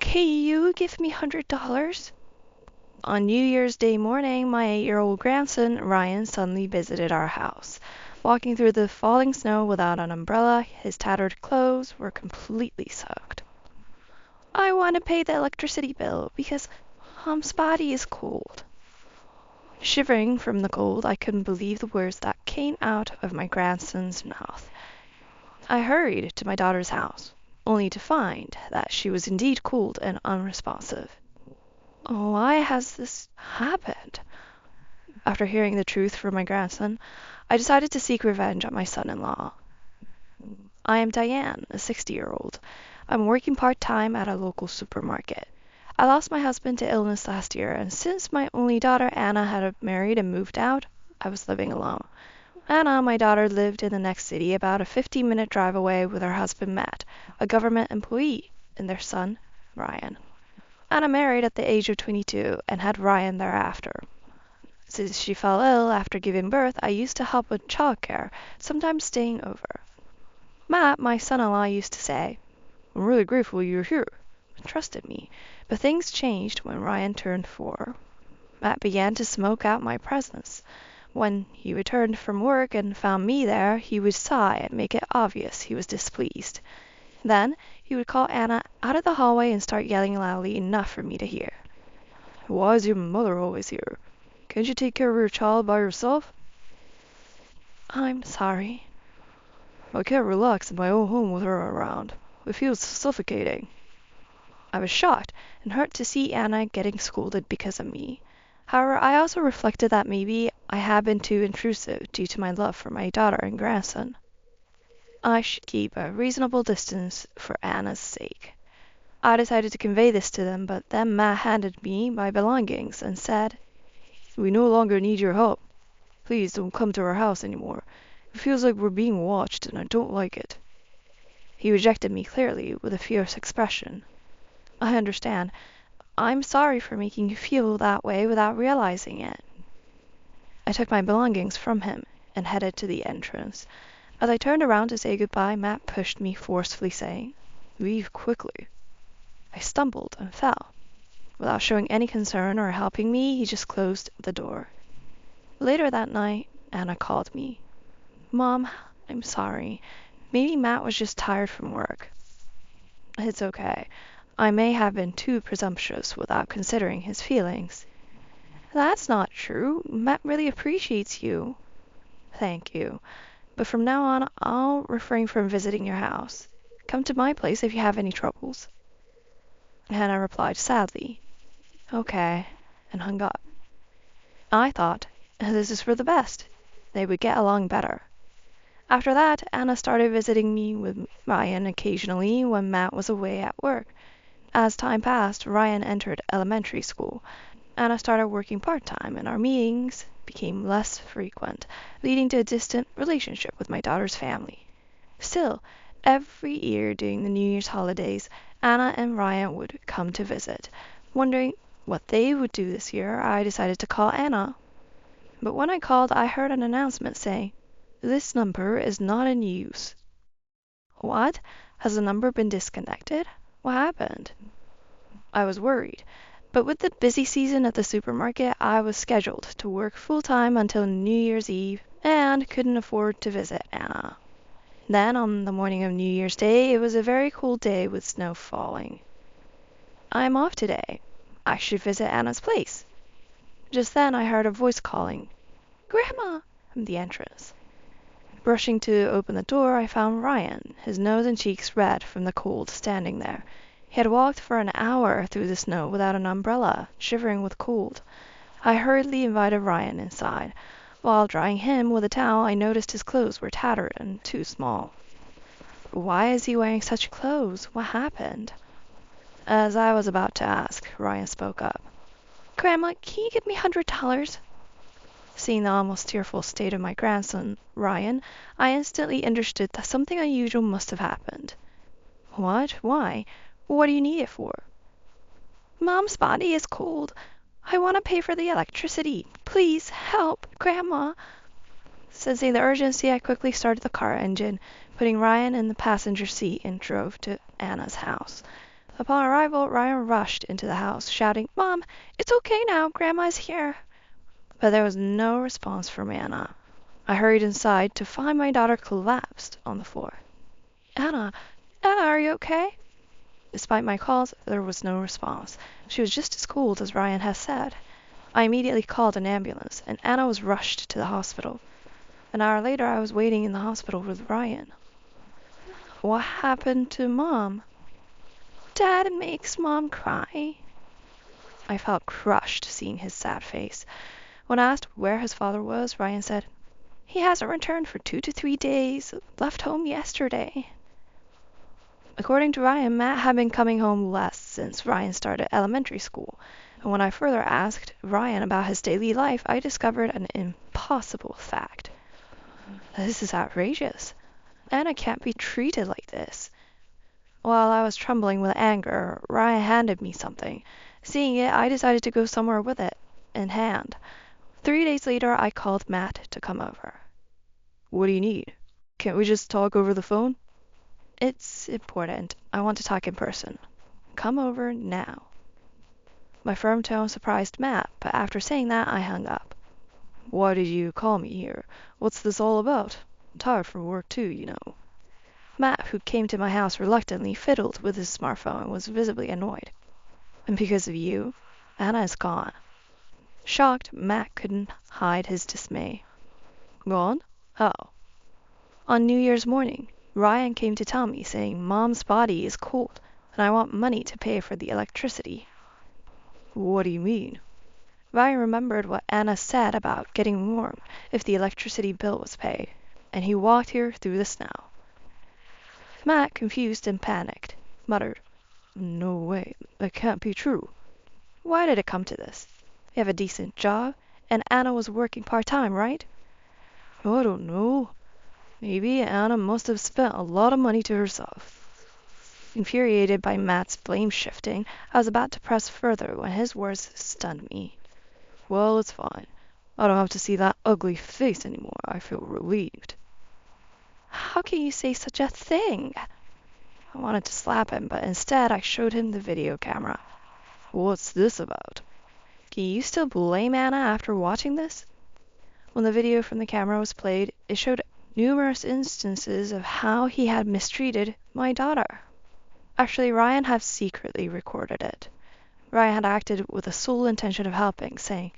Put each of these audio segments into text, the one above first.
Can you give me $100? On New Year's Day morning, my 8-year-old grandson, Ryan, suddenly visited our house. Walking through the falling snow without an umbrella, his tattered clothes were completely soaked. I want to pay the electricity bill because Mom's body is cold. Shivering from the cold, I couldn't believe the words that came out of my grandson's mouth. I hurried to my daughter's house, only to find that she was indeed cold and unresponsive. Why has this happened? After hearing the truth from my grandson, I decided to seek revenge on my son-in-law. I am Diane, a 60-year-old. I'm working part-time at a local supermarket. I lost my husband to illness last year, and since my only daughter Anna had married and moved out, I was living alone. Anna, my daughter, lived in the next city, about a 15-minute drive away, with her husband Matt, a government employee, and their son, Ryan. Anna married at the age of 22 and had Ryan thereafter. Since she fell ill after giving birth, I used to help with childcare, sometimes staying over. Matt, my son-in-law, used to say, "I'm really grateful you're here," and trusted me. But things changed when Ryan turned 4. Matt began to smoke out my presence. When he returned from work and found me there, he would sigh and make it obvious he was displeased. Then he would call Anna out of the hallway and start yelling loudly enough for me to hear. "Why is your mother always here? Can't you take care of your child by yourself?" "I'm sorry." "I can't relax in my own home with her around. It feels suffocating." I was shocked and hurt to see Anna getting scolded because of me. However, I also reflected that maybe I had been too intrusive due to my love for my daughter and grandson. I should keep a reasonable distance for Anna's sake. I decided to convey this to them, but then Matt handed me my belongings and said, "We no longer need your help. Please don't come to our house anymore. It feels like we're being watched, and I don't like it." He rejected me clearly, with a fierce expression. "I understand. I'm sorry for making you feel that way without realizing it." I took my belongings from him and headed to the entrance. As I turned around to say goodbye, Matt pushed me forcefully, saying, "Leave quickly." I stumbled and fell. Without showing any concern or helping me, he just closed the door. Later that night, Anna called me. "Mom, I'm sorry. Maybe Matt was just tired from work." "It's okay. I may have been too presumptuous without considering his feelings." "That's not true. Matt really appreciates you." "Thank you. But from now on, I'll refrain from visiting your house. Come to my place if you have any troubles." Hannah replied sadly, "Okay," and hung up. I thought, this is for the best. They would get along better. After that, Anna started visiting me with Ryan occasionally when Matt was away at work. As time passed, Ryan entered elementary school. Anna started working part-time, and our meetings became less frequent, leading to a distant relationship with my daughter's family. Still, every year during the New Year's holidays, Anna and Ryan would come to visit. Wondering what they would do this year, I decided to call Anna. But when I called, I heard an announcement saying, "This number is not in use." What? Has the number been disconnected? What happened? I was worried, but with the busy season at the supermarket, I was scheduled to work full-time until New Year's Eve and couldn't afford to visit Anna. Then, on the morning of New Year's Day, it was a very cold day with snow falling. "I'm off today. I should visit Anna's place." Just then I heard a voice calling, "Grandma," from the entrance. Rushing to open the door, I found Ryan, his nose and cheeks red from the cold, standing there. He had walked for an hour through the snow without an umbrella, shivering with cold. I hurriedly invited Ryan inside. While drying him with a towel, I noticed his clothes were tattered and too small. "Why is he wearing such clothes? What happened?" As I was about to ask, Ryan spoke up. "Grandma, can you give me $100? Seeing the almost tearful state of my grandson, Ryan, I instantly understood that something unusual must have happened. "What? Why? What do you need it for?" "Mom's body is cold. I want to pay for the electricity. Please help, Grandma." Sensing the urgency, I quickly started the car engine, putting Ryan in the passenger seat, and drove to Anna's house. Upon arrival, Ryan rushed into the house, shouting, "Mom, it's okay now, Grandma's here." But there was no response from Anna. I hurried inside to find my daughter collapsed on the floor. "Anna, Anna, are you okay?" Despite my calls, there was no response. She was just as cold as Ryan had said. I immediately called an ambulance, and Anna was rushed to the hospital. An hour later, I was waiting in the hospital with Ryan. "What happened to Mom?" "Dad makes Mom cry." I felt crushed seeing his sad face. When asked where his father was, Ryan said, "He hasn't returned for 2 to 3 days. Left home yesterday." According to Ryan, Matt had been coming home less since Ryan started elementary school, and when I further asked Ryan about his daily life, I discovered an impossible fact. This is outrageous. Anna can't be treated like this. While I was trembling with anger, Ryan handed me something. Seeing it, I decided to go somewhere with it in hand. 3 days later, I called Matt to come over. "What do you need? Can't we just talk over the phone?" "It's important. I want to talk in person. Come over now." My firm tone surprised Matt, but after saying that, I hung up. "Why did you call me here? What's this all about? I'm tired from work too, you know." Matt, who came to my house reluctantly, fiddled with his smartphone and was visibly annoyed. "And because of you, Anna is gone." Shocked, Matt couldn't hide his dismay. "Gone? How?" "On New Year's morning, Ryan came to tell me, saying Mom's body is cold, and I want money to pay for the electricity." "What do you mean?" Ryan remembered what Anna said about getting warm if the electricity bill was paid, and he walked here through the snow. Matt, confused and panicked, muttered, "No way, that can't be true." "Why did it come to this? You have a decent job, and Anna was working part-time, right?" "I don't know. Maybe Anna must have spent a lot of money to herself." Infuriated by Matt's blame shifting, I was about to press further when his words stunned me. "Well, it's fine. I don't have to see that ugly face anymore. I feel relieved." "How can you say such a thing?" I wanted to slap him, but instead I showed him the video camera. "What's this about?" "Can you still blame Anna after watching this?" When the video from the camera was played, it showed numerous instances of how he had mistreated my daughter. Actually, Ryan had secretly recorded it. Ryan had acted with the sole intention of helping, saying,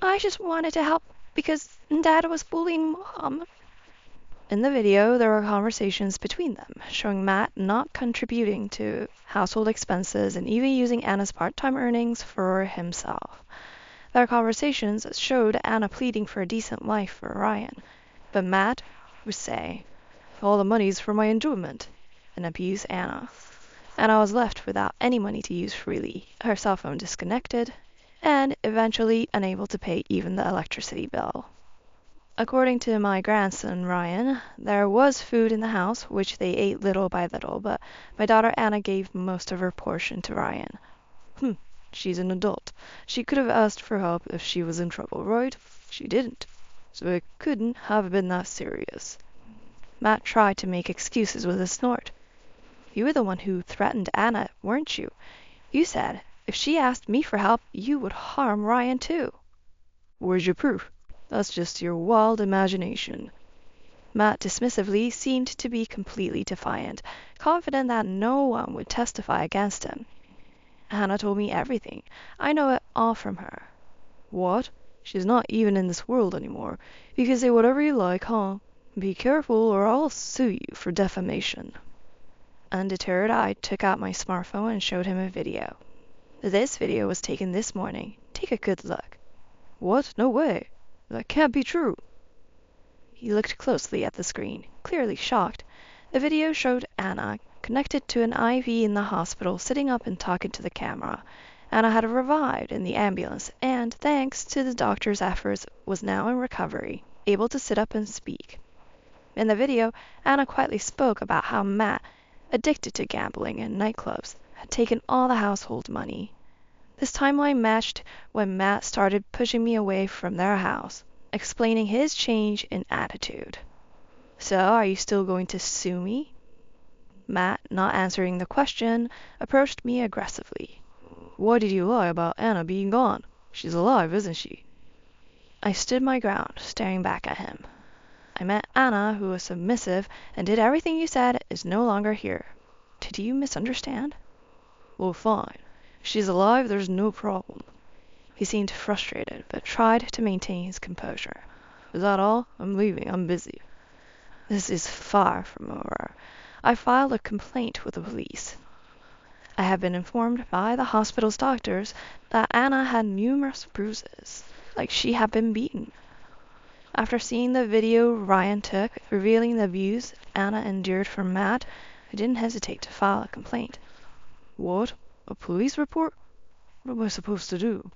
"I just wanted to help because Dad was bullying Mom." In the video, there were conversations between them, showing Matt not contributing to household expenses and even using Anna's part-time earnings for himself. Their conversations showed Anna pleading for a decent life for Ryan, but Matt would say, "All the money's for my enjoyment," and abuse Anna. Anna was left without any money to use freely, her cell phone disconnected, and eventually unable to pay even the electricity bill. According to my grandson, Ryan, there was food in the house, which they ate little by little, but my daughter Anna gave most of her portion to Ryan. She's an adult. She could have asked for help if she was in trouble, right? She didn't. So it couldn't have been that serious." Matt tried to make excuses with a snort. "You were the one who threatened Anna, weren't you? You said if she asked me for help, you would harm Ryan too." "Where's your proof? That's just your wild imagination." Matt dismissively seemed to be completely defiant, confident that no one would testify against him. "Anna told me everything. I know it all from her." "What? She's not even in this world anymore. You can say whatever you like, huh? Be careful or I'll sue you for defamation." Undeterred, I took out my smartphone and showed him a video. "This video was taken this morning. Take a good look." "What? No way. That can't be true." He looked closely at the screen, clearly shocked. The video showed Anna connected to an IV in the hospital, sitting up and talking to the camera. Anna had revived in the ambulance and, thanks to the doctor's efforts, was now in recovery, able to sit up and speak. In the video, Anna quietly spoke about how Matt, addicted to gambling and nightclubs, had taken all the household money. This timeline matched when Matt started pushing me away from their house, explaining his change in attitude. "So, are you still going to sue me?" Matt, not answering the question, approached me aggressively. "Why did you lie about Anna being gone? She's alive, isn't she?" I stood my ground, staring back at him. "I meant Anna, who was submissive and did everything you said, is no longer here. Did you misunderstand?" "Well, fine. She's alive, there's no problem." He seemed frustrated, but tried to maintain his composure. "Is that all? I'm leaving. I'm busy." This is far from over. I filed a complaint with the police. I have been informed by the hospital's doctors that Anna had numerous bruises, like she had been beaten. After seeing the video Ryan took revealing the abuse Anna endured from Matt, I didn't hesitate to file a complaint. "What? A police report? What am I supposed to do?"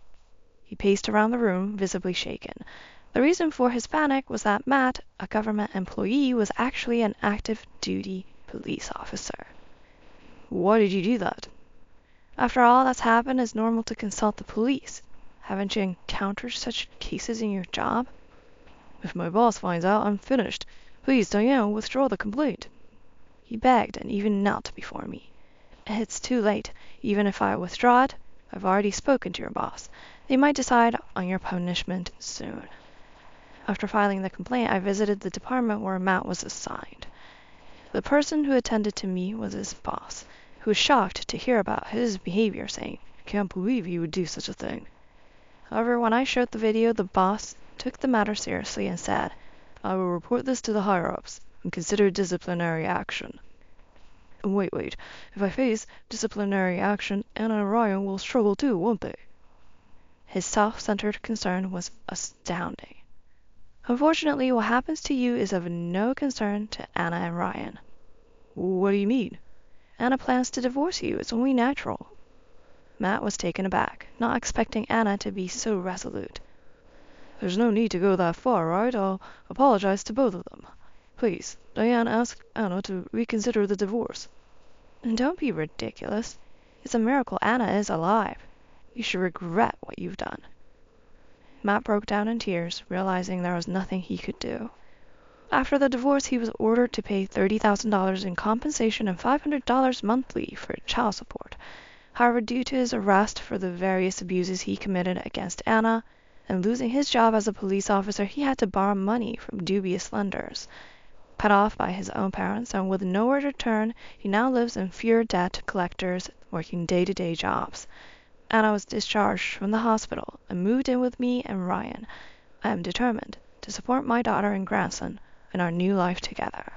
He paced around the room, visibly shaken. The reason for his panic was that Matt, a government employee, was actually an active duty police officer. "Why did you do that?" "After all that's happened, it's normal to consult the police. Haven't you encountered such cases in your job?" "If my boss finds out, I'm finished. Please, Diane, withdraw the complaint." He begged and even knelt before me. "It's too late. Even if I withdraw it, I've already spoken to your boss. They might decide on your punishment soon." After filing the complaint, I visited the department where Matt was assigned. The person who attended to me was his boss, who was shocked to hear about his behavior, saying, "I can't believe he would do such a thing." However, when I showed the video, the boss took the matter seriously and said, "I will report this to the higher-ups and consider disciplinary action." Wait. If I face disciplinary action, Anna and Ryan will struggle too, won't they?" His self-centered concern was astounding. "Unfortunately, what happens to you is of no concern to Anna and Ryan." "What do you mean?" "Anna plans to divorce you. It's only natural." Matt was taken aback, not expecting Anna to be so resolute. "There's no need to go that far, right? I'll apologize to both of them. Please, Diane, ask Anna to reconsider the divorce." "And don't be ridiculous. It's a miracle Anna is alive. You should regret what you've done." Matt broke down in tears, realizing there was nothing he could do. After the divorce, he was ordered to pay $30,000 in compensation and $500 monthly for child support. However, due to his arrest for the various abuses he committed against Anna, and losing his job as a police officer, he had to borrow money from dubious lenders. Cut off by his own parents and with nowhere to turn, he now lives in fear debt to collectors, working day-to-day jobs. Anna was discharged from the hospital and moved in with me and Ryan. I am determined to support my daughter and grandson in our new life together.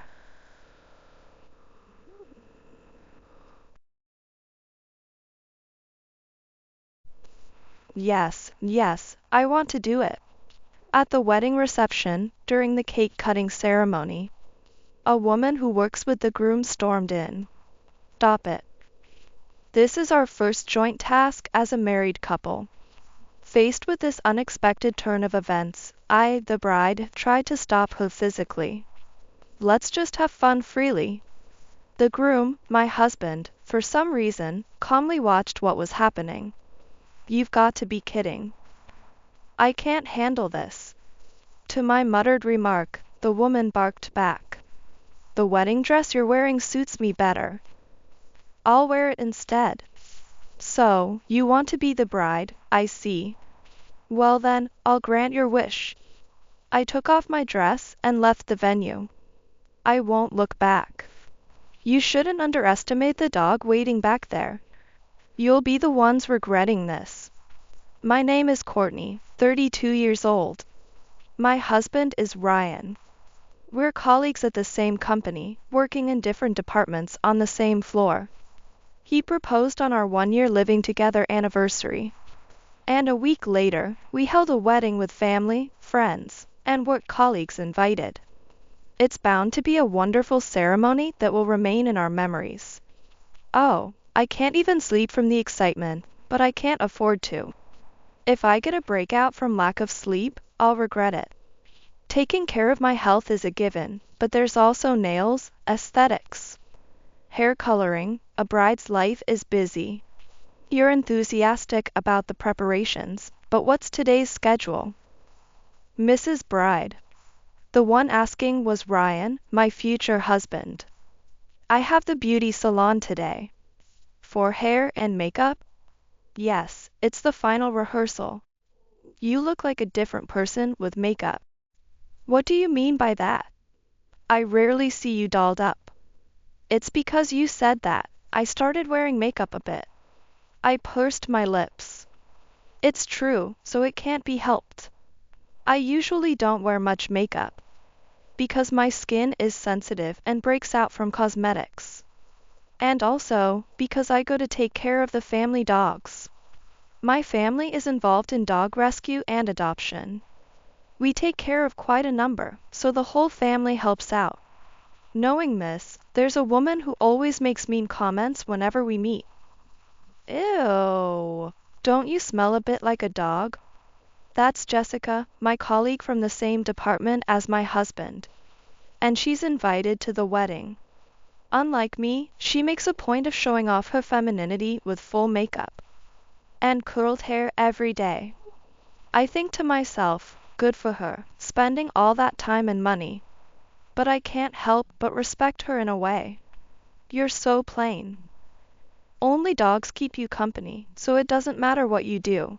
Yes, I want to do it. At the wedding reception, during the cake-cutting ceremony, a woman who works with the groom stormed in. "Stop it. This is our first joint task as a married couple." Faced with this unexpected turn of events, I, the bride, tried to stop her physically. "Let's just have fun freely." The groom, my husband, for some reason, calmly watched what was happening. "You've got to be kidding. I can't handle this." To my muttered remark, the woman barked back. "The wedding dress you're wearing suits me better. I'll wear it instead." "So, you want to be the bride, I see. Well then, I'll grant your wish." I took off my dress and left the venue. I won't look back. You shouldn't underestimate the dog waiting back there. You'll be the ones regretting this. My name is Courtney, 32 years old. My husband is Ryan. We're colleagues at the same company, working in different departments on the same floor. He proposed on our 1-year living together anniversary. And a week later, we held a wedding with family, friends, and work colleagues invited. It's bound to be a wonderful ceremony that will remain in our memories. Oh, I can't even sleep from the excitement, but I can't afford to. If I get a breakout from lack of sleep, I'll regret it. Taking care of my health is a given, but there's also nails, aesthetics. Hair coloring, a bride's life is busy. You're enthusiastic about the preparations, but what's today's schedule?" "Mrs. Bride." The one asking was Ryan, my future husband. I have the beauty salon today. For hair and makeup? Yes, it's the final rehearsal. You look like a different person with makeup. What do you mean by that? I rarely see you dolled up. It's because you said that. I started wearing makeup a bit. I pursed my lips. It's true, so it can't be helped. I usually don't wear much makeup because my skin is sensitive and breaks out from cosmetics. And also because I go to take care of the family dogs. My family is involved in dog rescue and adoption. We take care of quite a number, so the whole family helps out. Knowing this, there's a woman who always makes mean comments whenever we meet. Ew, don't you smell a bit like a dog? That's Jessica, my colleague from the same department as my husband. And she's invited to the wedding. Unlike me, she makes a point of showing off her femininity with full makeup and curled hair every day. I think to myself, good for her, spending all that time and money. But I can't help but respect her in a way. You're so plain. Only dogs keep you company, so it doesn't matter what you do.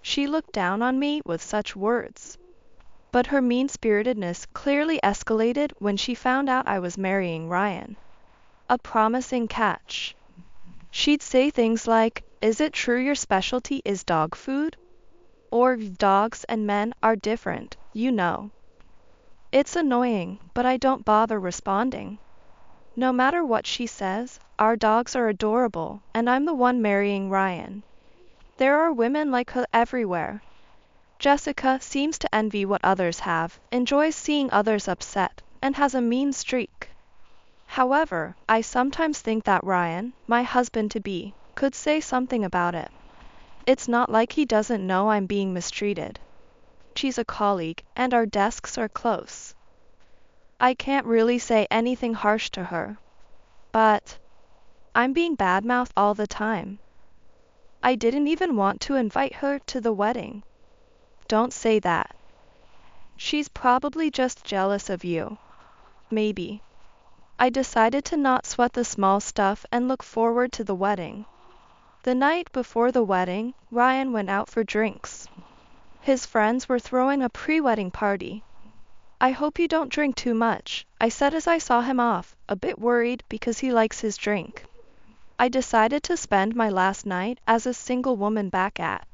She looked down on me with such words. But her mean-spiritedness clearly escalated when she found out I was marrying Ryan. A promising catch. She'd say things like, "Is it true your specialty is dog food?" Or "Dogs and men are different, you know." It's annoying, but I don't bother responding. No matter what she says, our dogs are adorable, and I'm the one marrying Ryan. There are women like her everywhere. Jessica seems to envy what others have, enjoys seeing others upset, and has a mean streak. However, I sometimes think that Ryan, my husband-to-be, could say something about it. It's not like he doesn't know I'm being mistreated. She's a colleague, and our desks are close. I can't really say anything harsh to her. But I'm being badmouthed all the time. I didn't even want to invite her to the wedding. Don't say that. She's probably just jealous of you. Maybe. I decided to not sweat the small stuff and look forward to the wedding. The night before the wedding, Ryan went out for drinks. His friends were throwing a pre-wedding party. "I hope you don't drink too much," I said as I saw him off, a bit worried because he likes his drink. I decided to spend my last night as a single woman back at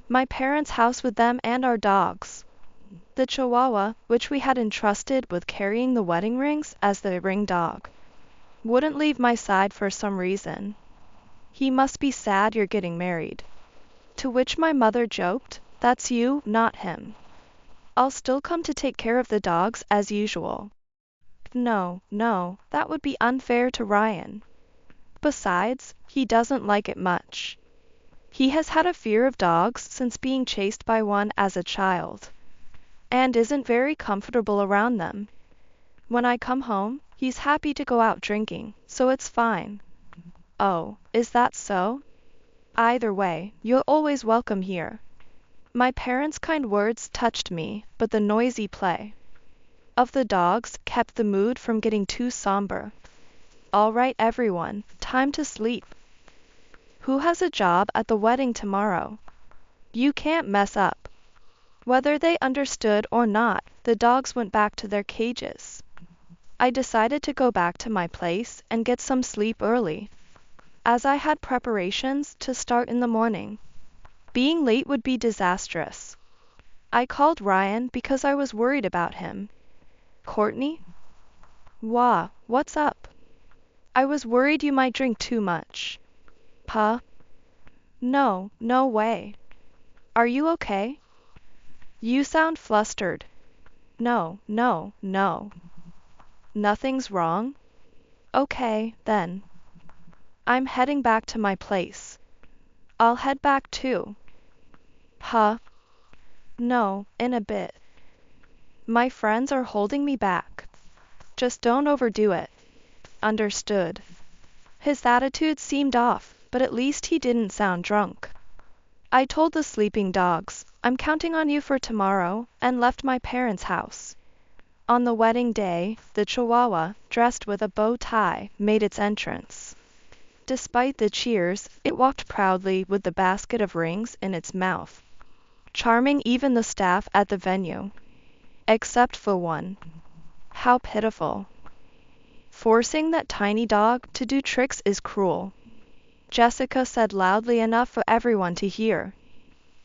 my parents' house with them and our dogs. The Chihuahua, which we had entrusted with carrying the wedding rings as the ring dog, wouldn't leave my side for some reason. "He must be sad you're getting married." To which my mother joked, "That's you, not him. I'll still come to take care of the dogs as usual." No, that would be unfair to Ryan. Besides, he doesn't like it much. He has had a fear of dogs since being chased by one as a child, and isn't very comfortable around them. When I come home, he's happy to go out drinking, so it's fine. Oh, is that so? Either way, you're always welcome here. My parents' kind words touched me, but the noisy play of the dogs kept the mood from getting too somber. All right, everyone, time to sleep. Who has a job at the wedding tomorrow? You can't mess up. Whether they understood or not, the dogs went back to their cages. I decided to go back to my place and get some sleep early, as I had preparations to start in the morning. Being late would be disastrous. I called Ryan because I was worried about him. "Courtney?" What's up?" "I was worried you might drink too much." "Huh? No way. Are you okay? You sound flustered." No. Nothing's wrong?" "Okay, then. I'm heading back to my place." "I'll head back too." "Huh? No, in a bit. My friends are holding me back." "Just don't overdo it." "Understood." His attitude seemed off, but at least he didn't sound drunk. I told the sleeping dogs, "I'm counting on you for tomorrow," and left my parents' house. On the wedding day, the Chihuahua, dressed with a bow tie, made its entrance. Despite the cheers, it walked proudly with the basket of rings in its mouth, charming even the staff at the venue. Except for one. How pitiful. Forcing that tiny dog to do tricks is cruel, Jessica said loudly enough for everyone to hear.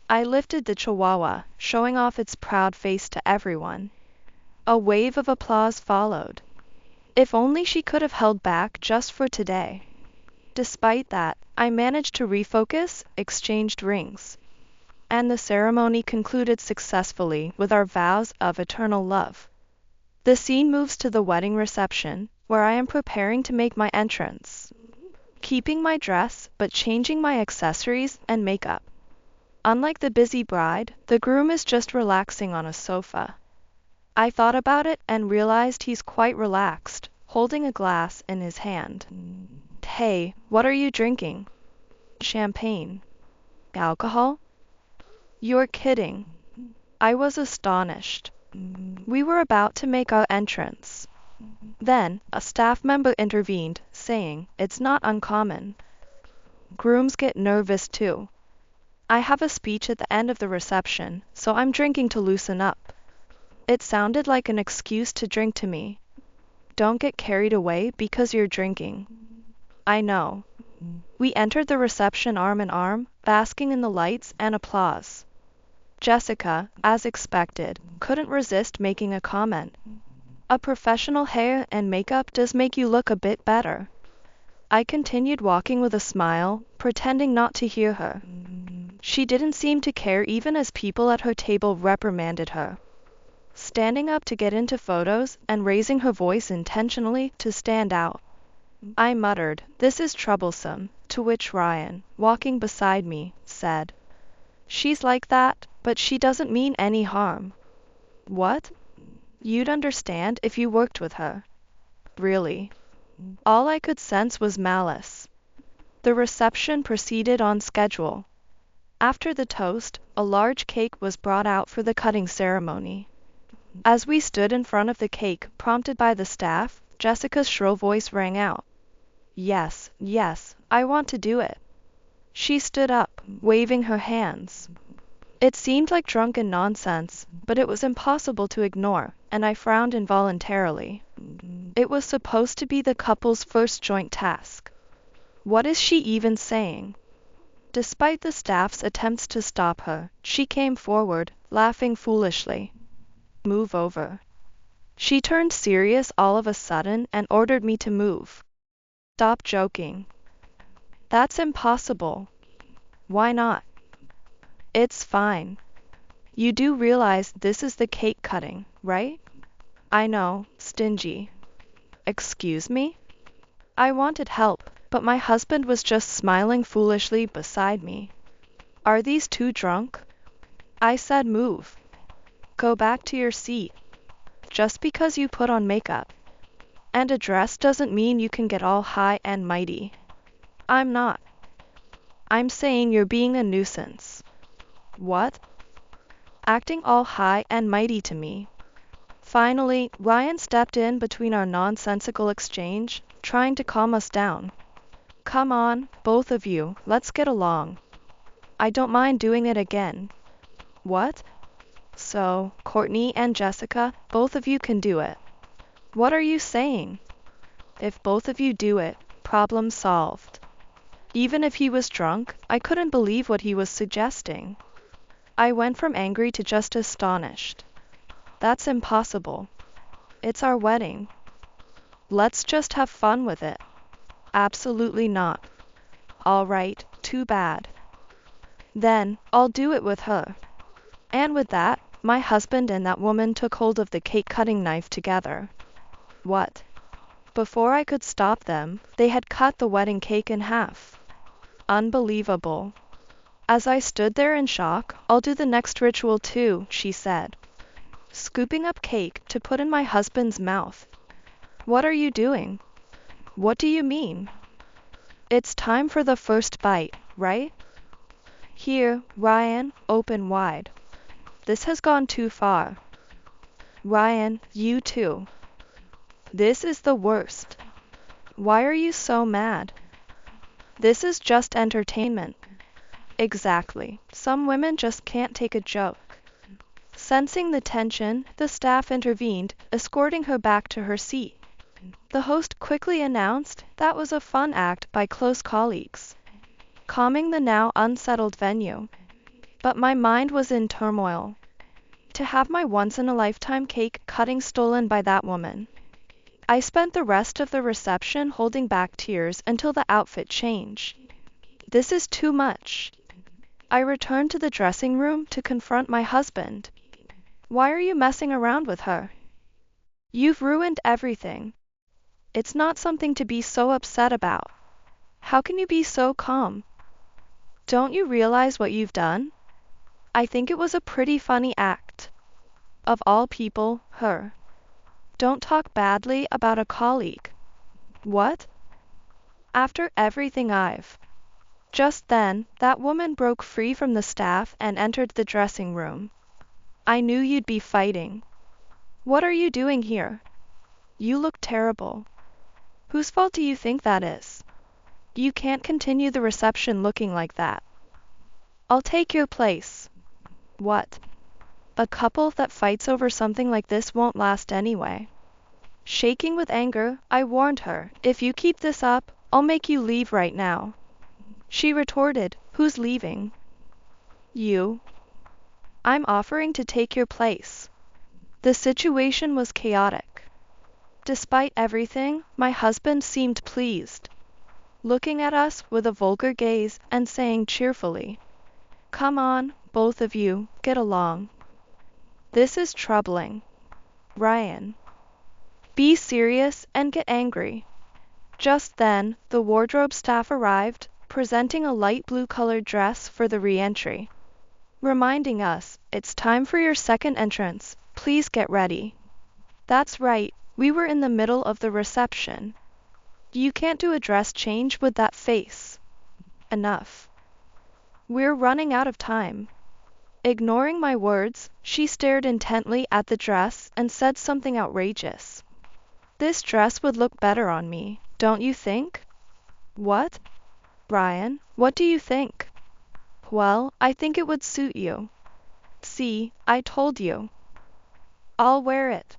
I lifted the Chihuahua, showing off its proud face to everyone. A wave of applause followed. If only she could have held back just for today. Despite that, I managed to refocus, exchanged rings, and the ceremony concluded successfully with our vows of eternal love. The scene moves to the wedding reception, where I am preparing to make my entrance, keeping my dress but changing my accessories and makeup. Unlike the busy bride, the groom is just relaxing on a sofa. I thought about it and realized he's quite relaxed, holding a glass in his hand. Hey, what are you drinking? Champagne. Alcohol? You're kidding. I was astonished. We were about to make our entrance. Then, a staff member intervened, saying, "It's not uncommon. Grooms get nervous too. I have a speech at the end of the reception, so I'm drinking to loosen up." It sounded like an excuse to drink to me. Don't get carried away because you're drinking. I know. We entered the reception arm in arm, basking in the lights and applause. Jessica, as expected, couldn't resist making a comment. A professional hair and makeup does make you look a bit better. I continued walking with a smile, pretending not to hear her. She didn't seem to care even as people at her table reprimanded her, standing up to get into photos and raising her voice intentionally to stand out. I muttered, "This is troublesome," to which Ryan, walking beside me, said, "She's like that, but she doesn't mean any harm." What? You'd understand if you worked with her. Really? All I could sense was malice. The reception proceeded on schedule. After the toast, a large cake was brought out for the cutting ceremony. As we stood in front of the cake, prompted by the staff, Jessica's shrill voice rang out. Yes, yes, I want to do it. She stood up, waving her hands. It seemed like drunken nonsense, but it was impossible to ignore, and I frowned involuntarily. It was supposed to be the couple's first joint task. What is she even saying? Despite the staff's attempts to stop her, she came forward, laughing foolishly. Move over. She turned serious all of a sudden and ordered me to move. Stop joking. That's impossible. Why not? It's fine. You do realize this is the cake cutting, right? I know, stingy. Excuse me? I wanted help, but my husband was just smiling foolishly beside me. Are these two drunk? I said move. Go back to your seat. Just because you put on makeup and a dress doesn't mean you can get all high and mighty. I'm not. I'm saying you're being a nuisance. What? Acting all high and mighty to me. Finally, Ryan stepped in between our nonsensical exchange, trying to calm us down. Come on, both of you, let's get along. I don't mind doing it again. What? So, Courtney and Jessica, both of you can do it. What are you saying? If both of you do it, problem solved. Even if he was drunk, I couldn't believe what he was suggesting. I went from angry to just astonished. That's impossible. It's our wedding. Let's just have fun with it. Absolutely not. All right, too bad. Then, I'll do it with her. And with that, my husband and that woman took hold of the cake-cutting knife together. What? Before I could stop them, they had cut the wedding cake in half. Unbelievable. As I stood there in shock, "I'll do the next ritual too," she said, scooping up cake to put in my husband's mouth. What are you doing? What do you mean? It's time for the first bite, right? Here, Ryan, open wide. This has gone too far. Ryan, you too. This is the worst. Why are you so mad? This is just entertainment. Exactly. Some women just can't take a joke. Sensing the tension, the staff intervened, escorting her back to her seat. The host quickly announced that was a fun act by close colleagues, calming the now unsettled venue. But my mind was in turmoil. To have my once-in-a-lifetime cake cutting stolen by that woman. I spent the rest of the reception holding back tears until the outfit change. This is too much. I returned to the dressing room to confront my husband. Why are you messing around with her? You've ruined everything. It's not something to be so upset about. How can you be so calm? Don't you realize what you've done? I think it was a pretty funny act. Of all people, her. Don't talk badly about a colleague. What? After everything I've. Just then, that woman broke free from the staff and entered the dressing room. I knew you'd be fighting. What are you doing here? You look terrible. Whose fault do you think that is? You can't continue the reception looking like that. I'll take your place. What? A couple that fights over something like this won't last anyway. Shaking with anger, I warned her, if you keep this up, I'll make you leave right now. She retorted, who's leaving? You. I'm offering to take your place. The situation was chaotic. Despite everything, my husband seemed pleased, looking at us with a vulgar gaze and saying cheerfully, come on, both of you, get along. This is troubling. Ryan. Be serious and get angry. Just then, the wardrobe staff arrived, presenting a light blue-colored dress for the re-entry, reminding us, it's time for your second entrance, please get ready. That's right, we were in the middle of the reception. You can't do a dress change with that face. Enough. We're running out of time. Ignoring my words, she stared intently at the dress and said something outrageous. This dress would look better on me, don't you think? What? Ryan, what do you think? Well, I think it would suit you. See, I told you. I'll wear it.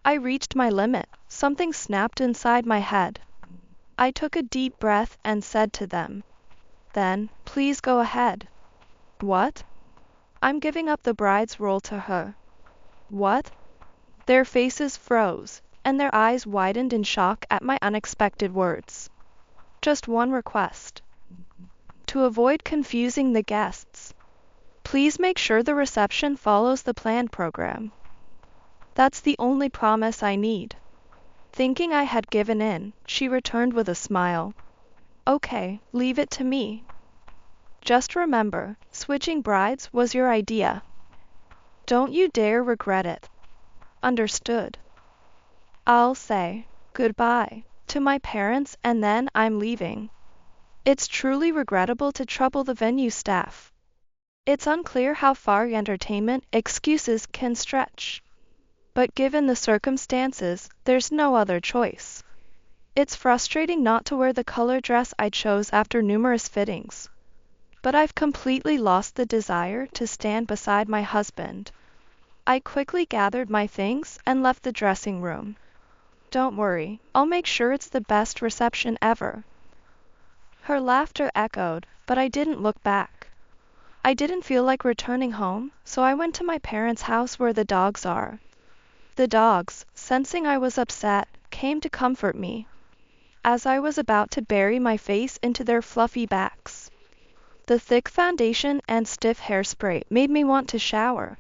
I reached my limit. Something snapped inside my head. I took a deep breath and said to them, then, please go ahead. What? I'm giving up the bride's role to her. What? Their faces froze, and their eyes widened in shock at my unexpected words. Just one request. To avoid confusing the guests, please make sure the reception follows the planned program. That's the only promise I need. Thinking I had given in, she returned with a smile. Okay, leave it to me. Just remember, switching brides was your idea. Don't you dare regret it. Understood. I'll say goodbye to my parents and then I'm leaving. It's truly regrettable to trouble the venue staff. It's unclear how far entertainment excuses can stretch. But given the circumstances, there's no other choice. It's frustrating not to wear the color dress I chose after numerous fittings. But I've completely lost the desire to stand beside my husband. I quickly gathered my things and left the dressing room. Don't worry, I'll make sure it's the best reception ever. Her laughter echoed, but I didn't look back. I didn't feel like returning home, so I went to my parents' house where the dogs are. The dogs, sensing I was upset, came to comfort me, as I was about to bury my face into their fluffy backs. The thick foundation and stiff hairspray made me want to shower.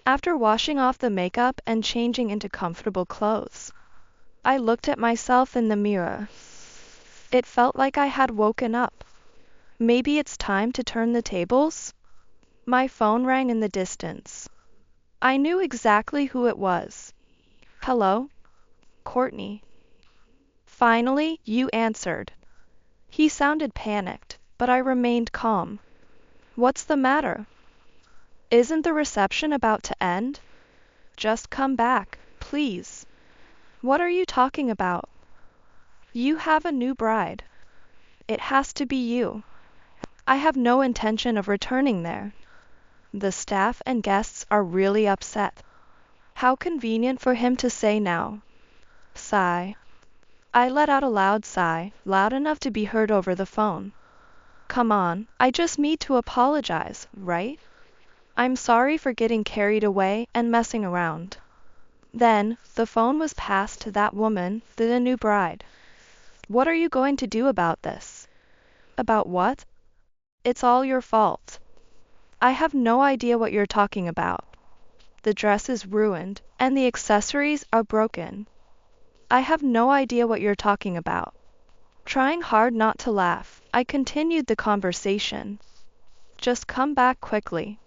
After washing off the makeup and changing into comfortable clothes, I looked at myself in the mirror. It felt like I had woken up. Maybe it's time to turn the tables? My phone rang in the distance. I knew exactly who it was. Hello? Courtney. Finally, you answered. He sounded panicked, but I remained calm. What's the matter? Isn't the reception about to end? Just come back, please. What are you talking about? You have a new bride. It has to be you. I have no intention of returning there. The staff and guests are really upset. How convenient for him to say now. Sigh. I let out a loud sigh, loud enough to be heard over the phone. Come on, I just need to apologize, right? I'm sorry for getting carried away and messing around. Then, the phone was passed to that woman, the new bride. What are you going to do about this? About what? It's all your fault. I have no idea what you're talking about. The dress is ruined, and the accessories are broken. I have no idea what you're talking about. Trying hard not to laugh, I continued the conversation. Just come back quickly.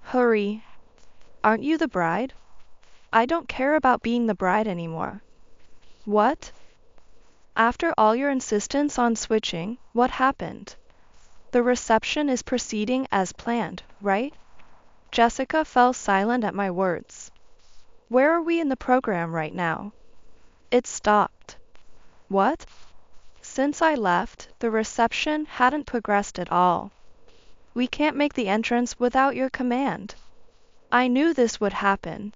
Hurry. Aren't you the bride? I don't care about being the bride anymore. What? After all your insistence on switching, what happened? The reception is proceeding as planned, right? Jessica fell silent at my words. Where are we in the program right now? It stopped. What? Since I left, the reception hadn't progressed at all. We can't make the entrance without your command. I knew this would happen.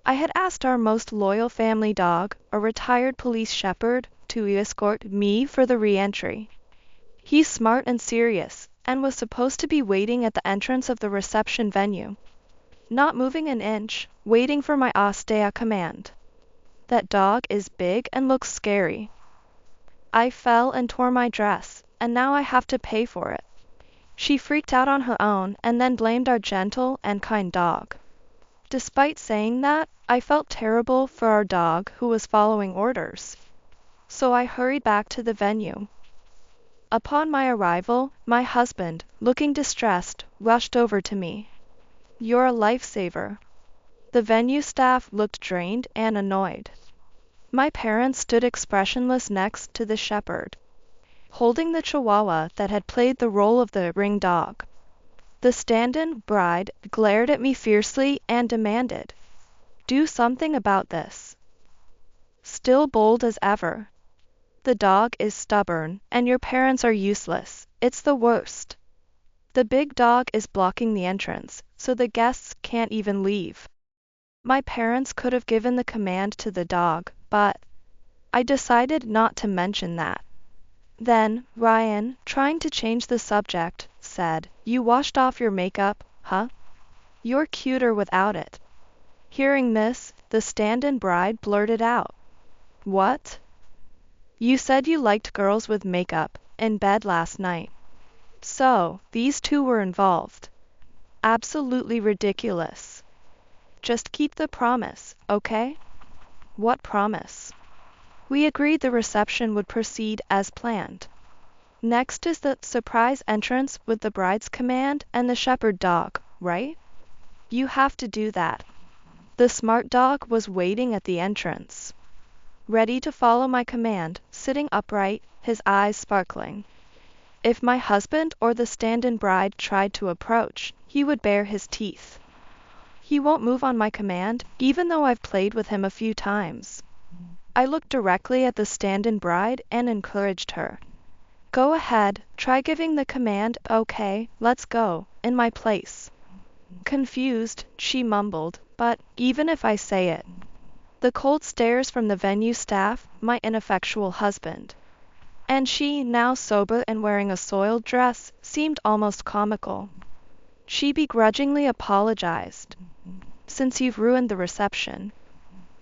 I had asked our most loyal family dog, a retired police shepherd, to escort me for the re-entry. He's smart and serious, and was supposed to be waiting at the entrance of the reception venue. Not moving an inch, waiting for my stay command. That dog is big and looks scary. I fell and tore my dress, and now I have to pay for it. She freaked out on her own and then blamed our gentle and kind dog. Despite saying that, I felt terrible for our dog who was following orders. So I hurried back to the venue. Upon my arrival, my husband, looking distressed, rushed over to me. You're a lifesaver. The venue staff looked drained and annoyed. My parents stood expressionless next to the shepherd, holding the chihuahua that had played the role of the ring dog. The stand-in bride glared at me fiercely and demanded, "Do something about this." Still bold as ever. The dog is stubborn, and your parents are useless. It's the worst. The big dog is blocking the entrance, so the guests can't even leave. My parents could have given the command to the dog, but I decided not to mention that. Then, Ryan, trying to change the subject, said, "You washed off your makeup, huh? You're cuter without it." Hearing this, the stand-in bride blurted out, "What? You said you liked girls with makeup in bed last night. So, these two were involved. Absolutely ridiculous. Just keep the promise, okay?" "What promise?" We agreed the reception would proceed as planned. Next is the surprise entrance with the bride's command and the shepherd dog, right? You have to do that. The smart dog was waiting at the entrance, ready to follow my command, sitting upright, his eyes sparkling. If my husband or the stand-in bride tried to approach, he would bare his teeth. He won't move on my command, even though I've played with him a few times. I looked directly at the stand-in bride and encouraged her. "Go ahead, try giving the command, okay, let's go, in my place." Confused, she mumbled, "But, even if I say it." The cold stares from the venue staff, my ineffectual husband. And she, now sober and wearing a soiled dress, seemed almost comical. She begrudgingly apologized. "Since you've ruined the reception,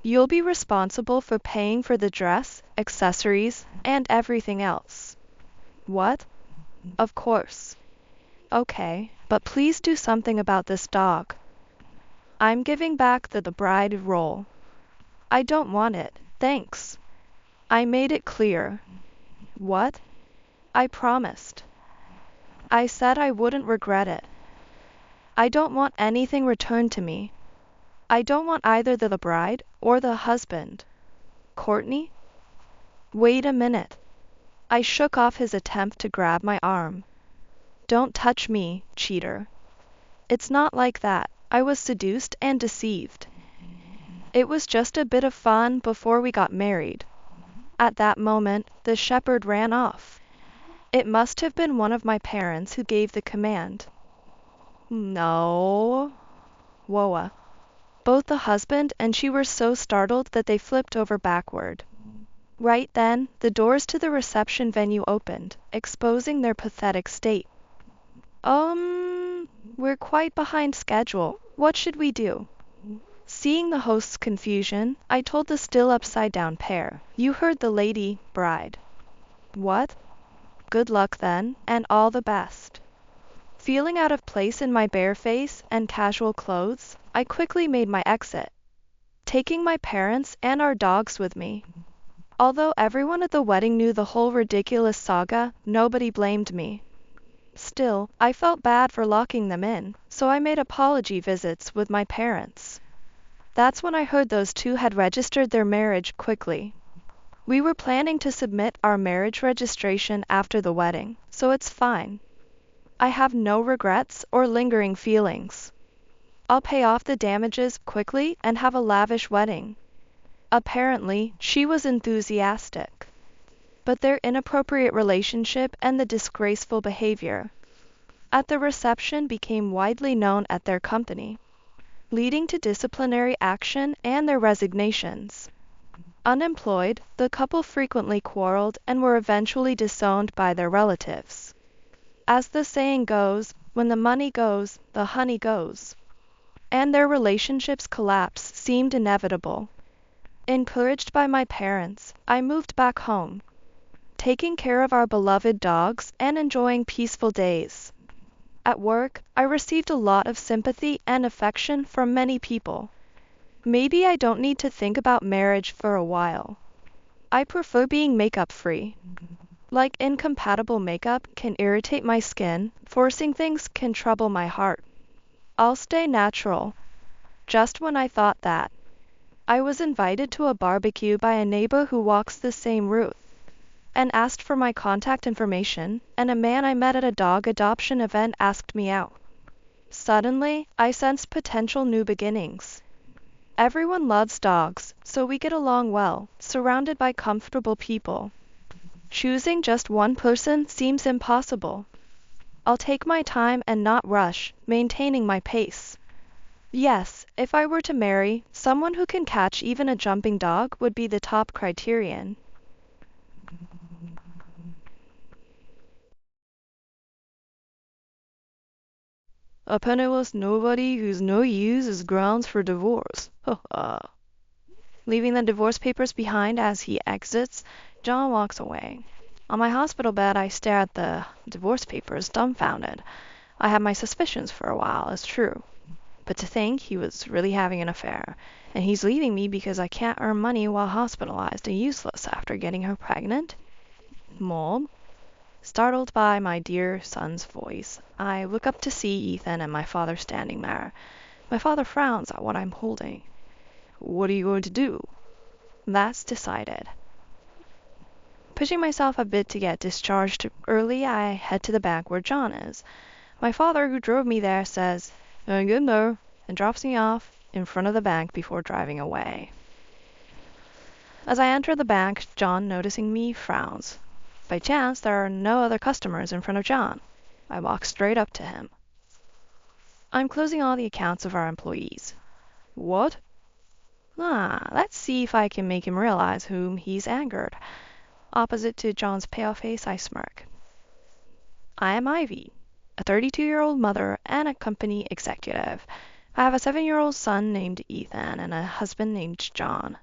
you'll be responsible for paying for the dress, accessories, and everything else." "What?" "Of course." "Okay, but please do something about this dog." "I'm giving back the bride role." "I don't want it, thanks." I made it clear. "What?" "I promised. I said I wouldn't regret it. I don't want anything returned to me. I don't want either the bride or the husband." "Courtney?" "Wait a minute." I shook off his attempt to grab my arm. "Don't touch me, cheater. It's not like that. I was seduced and deceived. It was just a bit of fun before we got married. At that moment, the shepherd ran off. It must have been one of my parents who gave the command. No. Woa. Both the husband and she were so startled that they flipped over backward. Right then, the doors to the reception venue opened, exposing their pathetic state. We're quite behind schedule. What should we do? Seeing the host's confusion, I told the still upside-down pair, "You heard the lady, bride." "What?" "Good luck then, and all the best." Feeling out of place in my bare face and casual clothes, I quickly made my exit, taking my parents and our dogs with me. Although everyone at the wedding knew the whole ridiculous saga, nobody blamed me. Still, I felt bad for locking them in, so I made apology visits with my parents. That's when I heard those two had registered their marriage quickly. We were planning to submit our marriage registration after the wedding, so it's fine. I have no regrets or lingering feelings. I'll pay off the damages quickly and have a lavish wedding. Apparently, she was enthusiastic. But their inappropriate relationship and the disgraceful behavior at the reception became widely known at their company, leading to disciplinary action and their resignations. Unemployed, the couple frequently quarreled and were eventually disowned by their relatives. As the saying goes, when the money goes, the honey goes. And their relationship's collapse seemed inevitable. Encouraged by my parents, I moved back home, taking care of our beloved dogs and enjoying peaceful days. At work, I received a lot of sympathy and affection from many people. Maybe I don't need to think about marriage for a while. I prefer being makeup-free. Like incompatible makeup can irritate my skin, forcing things can trouble my heart. I'll stay natural. Just when I thought that, I was invited to a barbecue by a neighbor who walks the same route, and asked for my contact information, and a man I met at a dog adoption event asked me out. Suddenly, I sensed potential new beginnings. Everyone loves dogs, so we get along well, surrounded by comfortable people. Choosing just one person seems impossible. I'll take my time and not rush, maintaining my pace. Yes, if I were to marry, someone who can catch even a jumping dog would be the top criterion. A penniless nobody who's no use is grounds for divorce. Leaving the divorce papers behind as he exits, John walks away. On my hospital bed, I stare at the divorce papers, dumbfounded. I had my suspicions for a while, it's true. But to think he was really having an affair, and he's leaving me because I can't earn money while hospitalized and useless after getting her pregnant? Mom? Startled by my dear son's voice, I look up to see Ethan and my father standing there. My father frowns at what I'm holding. What are you going to do? That's decided. Pushing myself a bit to get discharged early, I head to the bank where John is. My father, who drove me there, says, "Hang in there," and drops me off in front of the bank before driving away. As I enter the bank, John, noticing me, frowns. By chance, there are no other customers in front of John. I walk straight up to him. I'm closing all the accounts of our employees. What? Let's see if I can make him realize whom he's angered. Opposite to John's pale face, I smirk. I am Ivy, a 32-year-old mother and a company executive. I have a 7-year-old son named Ethan and a husband named John.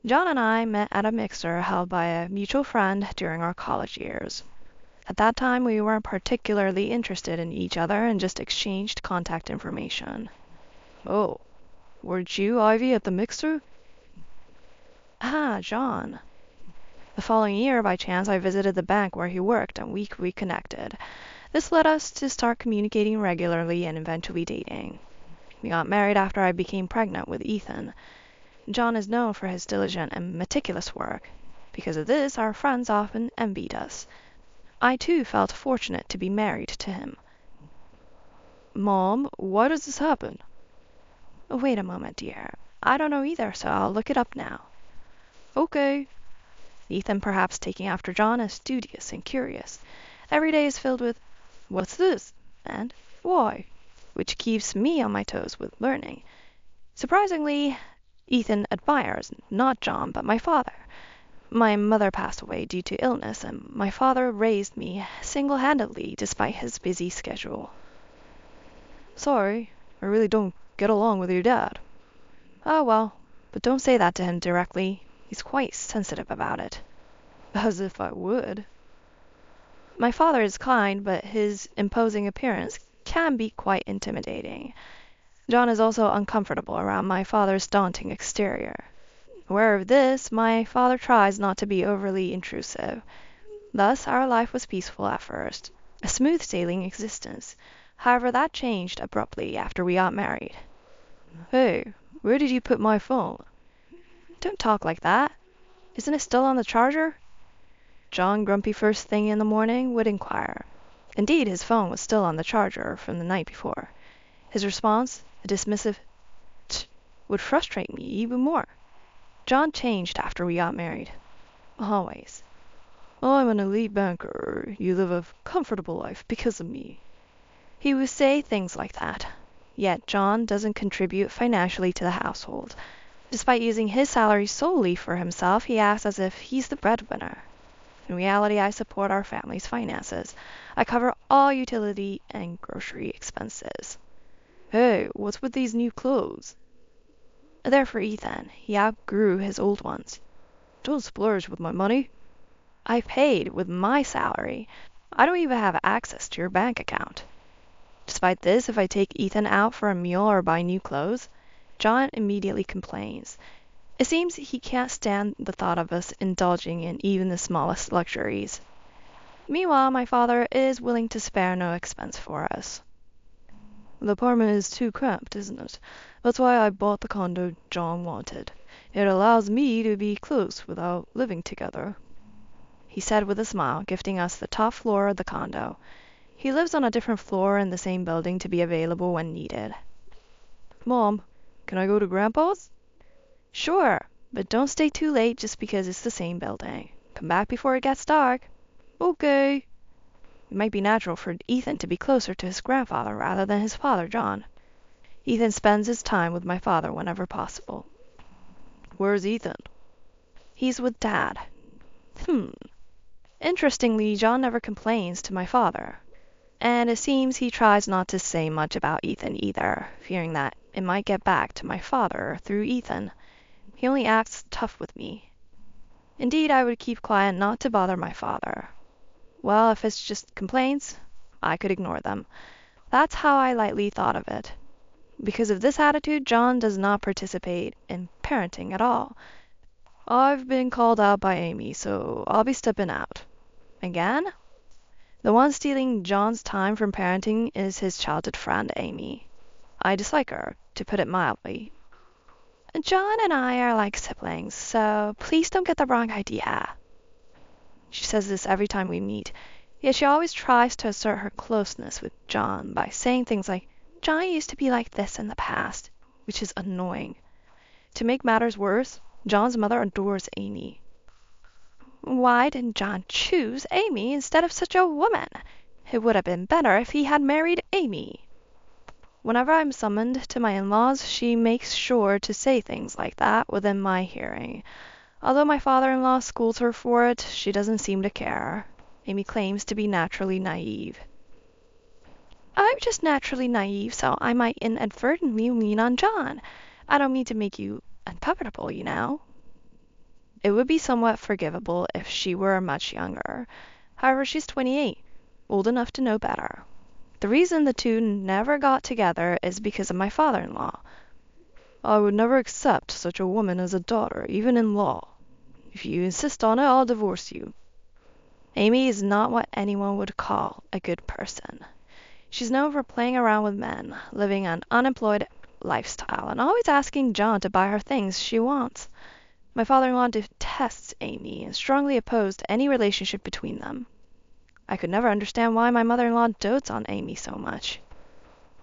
John and I met at a mixer held by a mutual friend during our college years. At that time, we weren't particularly interested in each other and just exchanged contact information. Oh, weren't you Ivy at the mixer? John. The following year, by chance, I visited the bank where he worked and we reconnected. This led us to start communicating regularly and eventually dating. We got married after I became pregnant with Ethan. John is known for his diligent and meticulous work. Because of this, our friends often envied us. I too felt fortunate to be married to him. Mom, why does this happen? Wait a moment, dear. I don't know either, so I'll look it up now. Okay. Ethan, perhaps taking after John, is studious and curious. Every day is filled with, "What's this?" and "Why?" which keeps me on my toes with learning. Surprisingly, Ethan admires not John, but my father. My mother passed away due to illness, and my father raised me single-handedly despite his busy schedule. Sorry, I really don't get along with your dad. Oh well, but don't say that to him directly. He's quite sensitive about it. As if I would. My father is kind, but his imposing appearance can be quite intimidating. John is also uncomfortable around my father's daunting exterior. Aware of this, my father tries not to be overly intrusive. Thus, our life was peaceful at first, a smooth sailing existence. However, that changed abruptly after we got married. Hey, where did you put my phone? Don't talk like that. Isn't it still on the charger? John, grumpy first thing in the morning, would inquire. Indeed, his phone was still on the charger from the night before. His response, a dismissive "tch," would frustrate me even more. John changed after we got married. Always. I'm an elite banker. You live a comfortable life because of me. He would say things like that. Yet John doesn't contribute financially to the household. Despite using his salary solely for himself, he acts as if he's the breadwinner. In reality, I support our family's finances. I cover all utility and grocery expenses. Hey, what's with these new clothes? They're for Ethan. He outgrew his old ones. Don't splurge with my money. I paid with my salary. I don't even have access to your bank account. Despite this, if I take Ethan out for a meal or buy new clothes, John immediately complains. It seems he can't stand the thought of us indulging in even the smallest luxuries. Meanwhile, my father is willing to spare no expense for us. The apartment is too cramped, isn't it? That's why I bought the condo John wanted. It allows me to be close without living together, he said with a smile, gifting us the top floor of the condo. He lives on a different floor in the same building to be available when needed. Mom, can I go to Grandpa's? Sure, but don't stay too late just because it's the same building. Come back before it gets dark. Okay. It might be natural for Ethan to be closer to his grandfather rather than his father, John. Ethan spends his time with my father whenever possible. Where's Ethan? He's with Dad. Interestingly, John never complains to my father. And it seems he tries not to say much about Ethan either, fearing that it might get back to my father through Ethan. He only acts tough with me. Indeed, I would keep quiet not to bother my father. Well, if it's just complaints, I could ignore them. That's how I lightly thought of it. Because of this attitude, John does not participate in parenting at all. I've been called out by Amy, so I'll be stepping out. Again? The one stealing John's time from parenting is his childhood friend, Amy. I dislike her, to put it mildly. John and I are like siblings, so please don't get the wrong idea. She says this every time we meet, yet she always tries to assert her closeness with John by saying things like, John used to be like this in the past, which is annoying. To make matters worse, John's mother adores Amy. Why didn't John choose Amy instead of such a woman? It would have been better if he had married Amy. Whenever I'm summoned to my in-laws, she makes sure to say things like that within my hearing. Although my father-in-law scolds her for it, she doesn't seem to care. Amy claims to be naturally naive. I'm just naturally naive, so I might inadvertently lean on John. I don't mean to make you uncomfortable, you know. It would be somewhat forgivable if she were much younger. However, she's 28, old enough to know better. The reason the two never got together is because of my father-in-law. I would never accept such a woman as a daughter, even in law. If you insist on it, I'll divorce you. Amy is not what anyone would call a good person. She's known for playing around with men, living an unemployed lifestyle, and always asking John to buy her things she wants. My father-in-law detests Amy and strongly opposed any relationship between them. I could never understand why my mother-in-law dotes on Amy so much.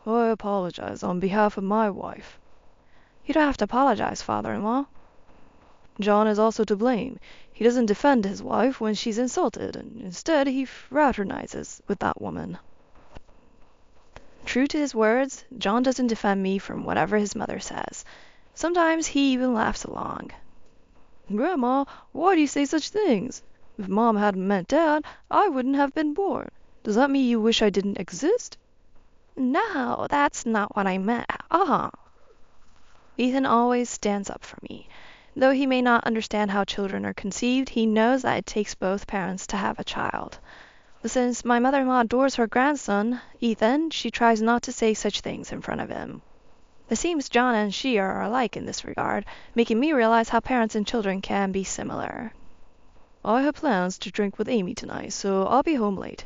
I apologize on behalf of my wife. You don't have to apologize, father-in-law. John is also to blame. He doesn't defend his wife when she's insulted, and instead he fraternizes with that woman. True to his words, John doesn't defend me from whatever his mother says. Sometimes he even laughs along. Grandma, why do you say such things? If Mom hadn't met Dad, I wouldn't have been born. Does that mean you wish I didn't exist? No, that's not what I meant at all. Ethan always stands up for me. Though he may not understand how children are conceived, he knows that it takes both parents to have a child. Since my mother-in-law adores her grandson, Ethan, she tries not to say such things in front of him. It seems John and she are alike in this regard, making me realize how parents and children can be similar. I have plans to drink with Amy tonight, so I'll be home late.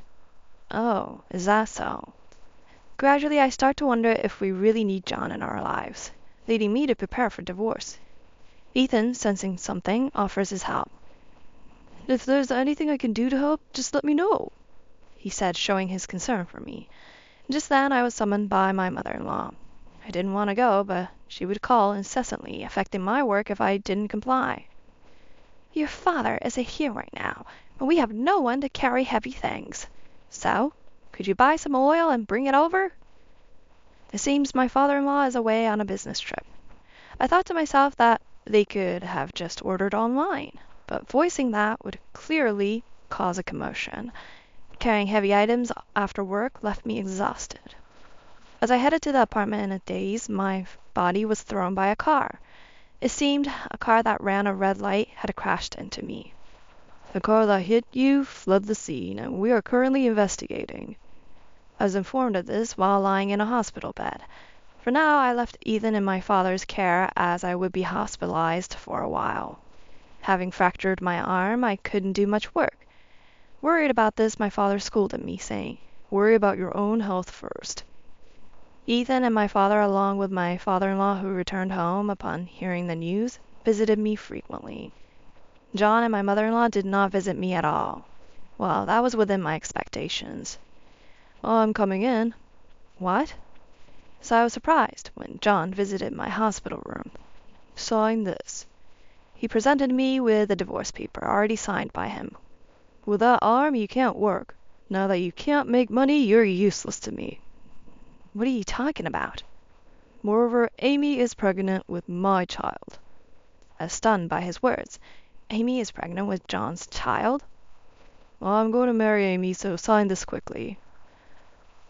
Oh, is that so? Gradually, I start to wonder if we really need John in our lives, leading me to prepare for divorce. Ethan, sensing something, offers his help. If there's anything I can do to help, just let me know, he said, showing his concern for me. Just then, I was summoned by my mother-in-law. I didn't want to go, but she would call incessantly, affecting my work if I didn't comply. Your father isn't here right now, and we have no one to carry heavy things. So, could you buy some oil and bring it over? It seems my father-in-law is away on a business trip. I thought to myself that they could have just ordered online, but voicing that would clearly cause a commotion. Carrying heavy items after work left me exhausted. As I headed to the apartment in a daze, my body was thrown by a car. It seemed a car that ran a red light had crashed into me. The car that hit you fled the scene, and we are currently investigating. I was informed of this while lying in a hospital bed. For now, I left Ethan in my father's care as I would be hospitalized for a while. Having fractured my arm, I couldn't do much work. Worried about this, my father scolded me, saying, "Worry about your own health first." Ethan and my father, along with my father-in-law who returned home upon hearing the news, visited me frequently. John and my mother-in-law did not visit me at all. Well, that was within my expectations. I'm coming in. What? So I was surprised when John visited my hospital room. Sign this. He presented me with a divorce paper already signed by him. With that arm, you can't work. Now that you can't make money, you're useless to me. What are you talking about? Moreover, Amy is pregnant with my child. As stunned by his words, Amy is pregnant with John's child? I'm going to marry Amy, so sign this quickly.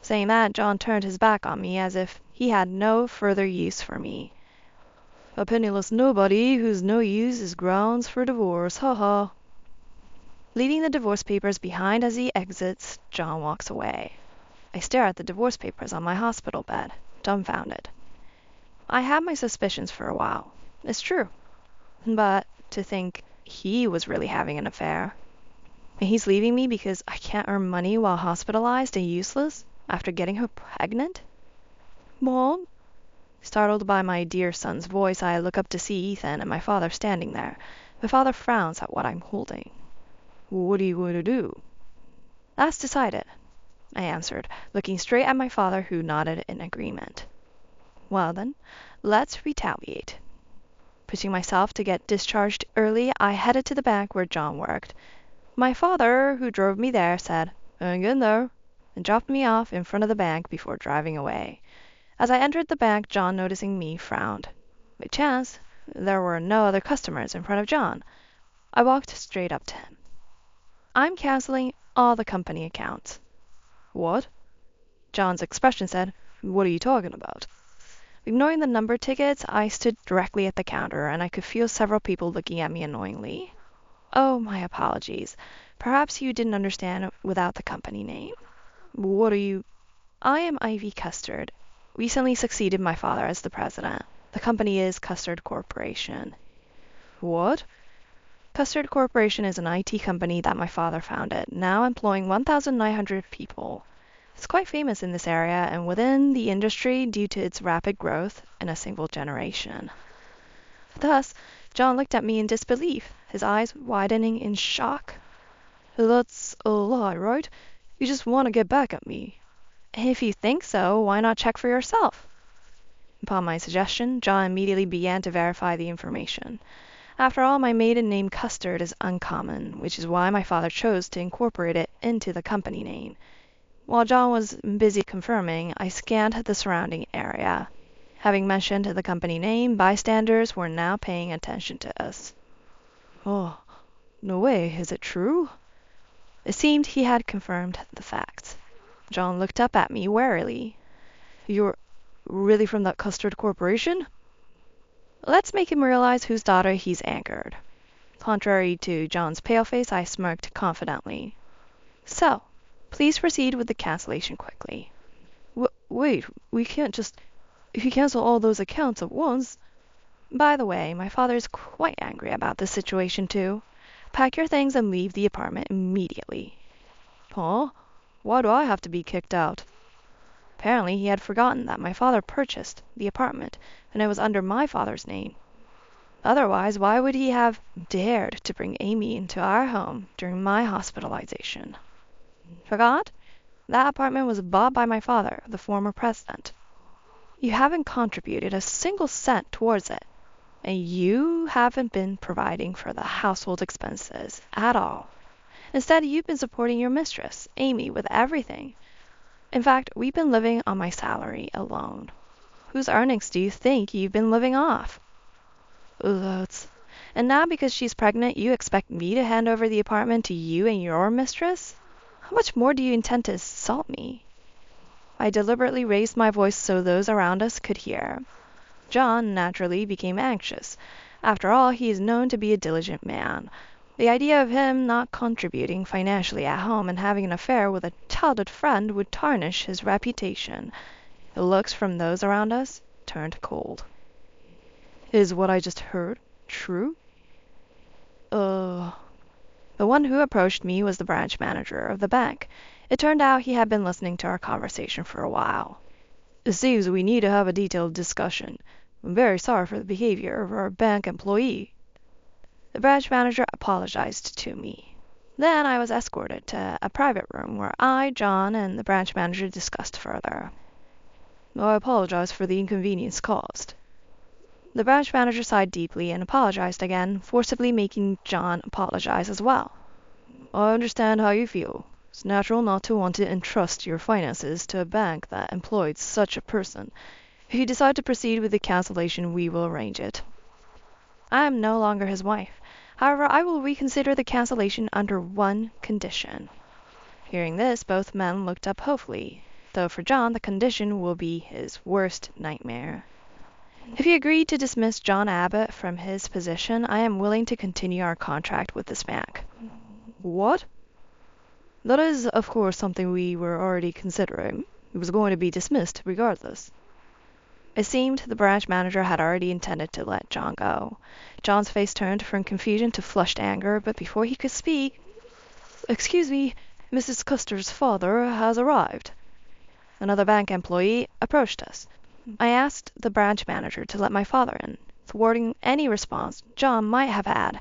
Saying that, John turned his back on me as if he had no further use for me. A penniless nobody who's no use is grounds for divorce, ha. Leaving the divorce papers behind as he exits, John walks away. I stare at the divorce papers on my hospital bed, dumbfounded. I had my suspicions for a while. It's true. But to think he was really having an affair. And he's leaving me because I can't earn money while hospitalized and useless after getting her pregnant? Mom? Startled by my dear son's voice, I look up to see Ethan and my father standing there. My father frowns at what I'm holding. What are you going to do? That's decided, I answered, looking straight at my father, who nodded in agreement. Well then, let's retaliate. Pushing myself to get discharged early, I headed to the bank where John worked. My father, who drove me there, said, "Hang in there," and dropped me off in front of the bank before driving away. As I entered the bank, John, noticing me, frowned. By chance, there were no other customers in front of John. I walked straight up to him. I'm canceling all the company accounts. What? John's expression said, "What are you talking about?" Ignoring the number tickets, I stood directly at the counter, and I could feel several people looking at me annoyingly. Oh, my apologies. Perhaps you didn't understand without the company name. What are you? I am Ivy Custard. Recently succeeded my father as the president. The company is Custard Corporation. What? Custard Corporation is an IT company that my father founded, now employing 1,900 people. It's quite famous in this area and within the industry due to its rapid growth in a single generation. Thus, John looked at me in disbelief, his eyes widening in shock. That's a lie, right? You just want to get back at me. If you think so, why not check for yourself? Upon my suggestion, John immediately began to verify the information. After all, my maiden name Custard is uncommon, which is why my father chose to incorporate it into the company name. While John was busy confirming, I scanned the surrounding area. Having mentioned the company name, bystanders were now paying attention to us. "Oh, no way, is it true?" It seemed he had confirmed the facts. John looked up at me warily. "You're really from that Custard Corporation?" Let's make him realize whose daughter he's angered. Contrary to John's pale face, I smirked confidently. "So, please proceed with the cancellation quickly." Wait, we can't just... If you cancel all those accounts at once... By the way, my father is quite angry about this situation too. Pack your things and leave the apartment immediately. Huh? Why do I have to be kicked out? Apparently he had forgotten that my father purchased the apartment, and it was under my father's name. Otherwise, why would he have dared to bring Amy into our home during my hospitalization? Forgot? That apartment was bought by my father, the former president. You haven't contributed a single cent towards it, and you haven't been providing for the household expenses at all. Instead, you've been supporting your mistress, Amy, with everything. In fact, we've been living on my salary alone. Whose earnings do you think you've been living off? Loads. And now because she's pregnant, you expect me to hand over the apartment to you and your mistress? How much more do you intend to insult me? I deliberately raised my voice so those around us could hear. John naturally became anxious. After all, he is known to be a diligent man. The idea of him not contributing financially at home and having an affair with a childhood friend would tarnish his reputation. The looks from those around us turned cold. Is what I just heard true? The one who approached me was the branch manager of the bank. It turned out he had been listening to our conversation for a while. It seems we need to have a detailed discussion. I'm very sorry for the behavior of our bank employee. The branch manager apologized to me. Then I was escorted to a private room where I, John, and the branch manager discussed further. I apologize for the inconvenience caused. The branch manager sighed deeply and apologized again, forcibly making John apologize as well. I understand how you feel. It's natural not to want to entrust your finances to a bank that employs such a person. If you decide to proceed with the cancellation, we will arrange it. I am no longer his wife. However, I will reconsider the cancellation under one condition. Hearing this, both men looked up hopefully, though for John the condition will be his worst nightmare. If you agree to dismiss John Abbott from his position, I am willing to continue our contract with this bank. What? That is, of course, something we were already considering. It was going to be dismissed regardless. It seemed the branch manager had already intended to let John go. John's face turned from confusion to flushed anger, but before he could speak... Excuse me, Mrs. Custer's father has arrived. Another bank employee approached us. I asked the branch manager to let my father in, thwarting any response John might have had,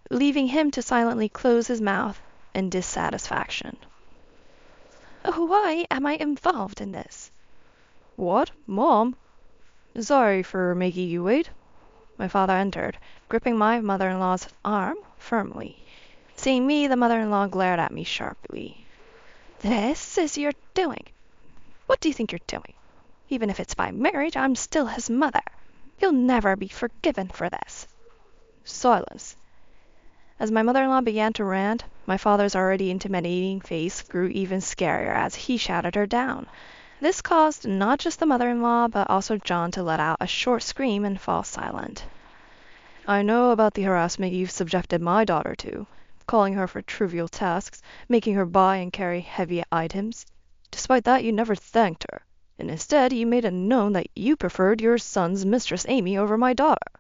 leaving him to silently close his mouth in dissatisfaction. Why am I involved in this? What, Mom? Sorry for making you wait. My father entered, gripping my mother-in-law's arm firmly. Seeing me, the mother-in-law glared at me sharply. This is your doing. What do you think you're doing? Even if it's by marriage, I'm still his mother. You'll never be forgiven for this. Silence. As my mother-in-law began to rant, my father's already intimidating face grew even scarier as he shouted her down. This caused not just the mother-in-law, but also John to let out a short scream and fall silent. I know about the harassment you've subjected my daughter to, calling her for trivial tasks, making her buy and carry heavy items. Despite that, you never thanked her, and instead you made it known that you preferred your son's mistress Amy over my daughter.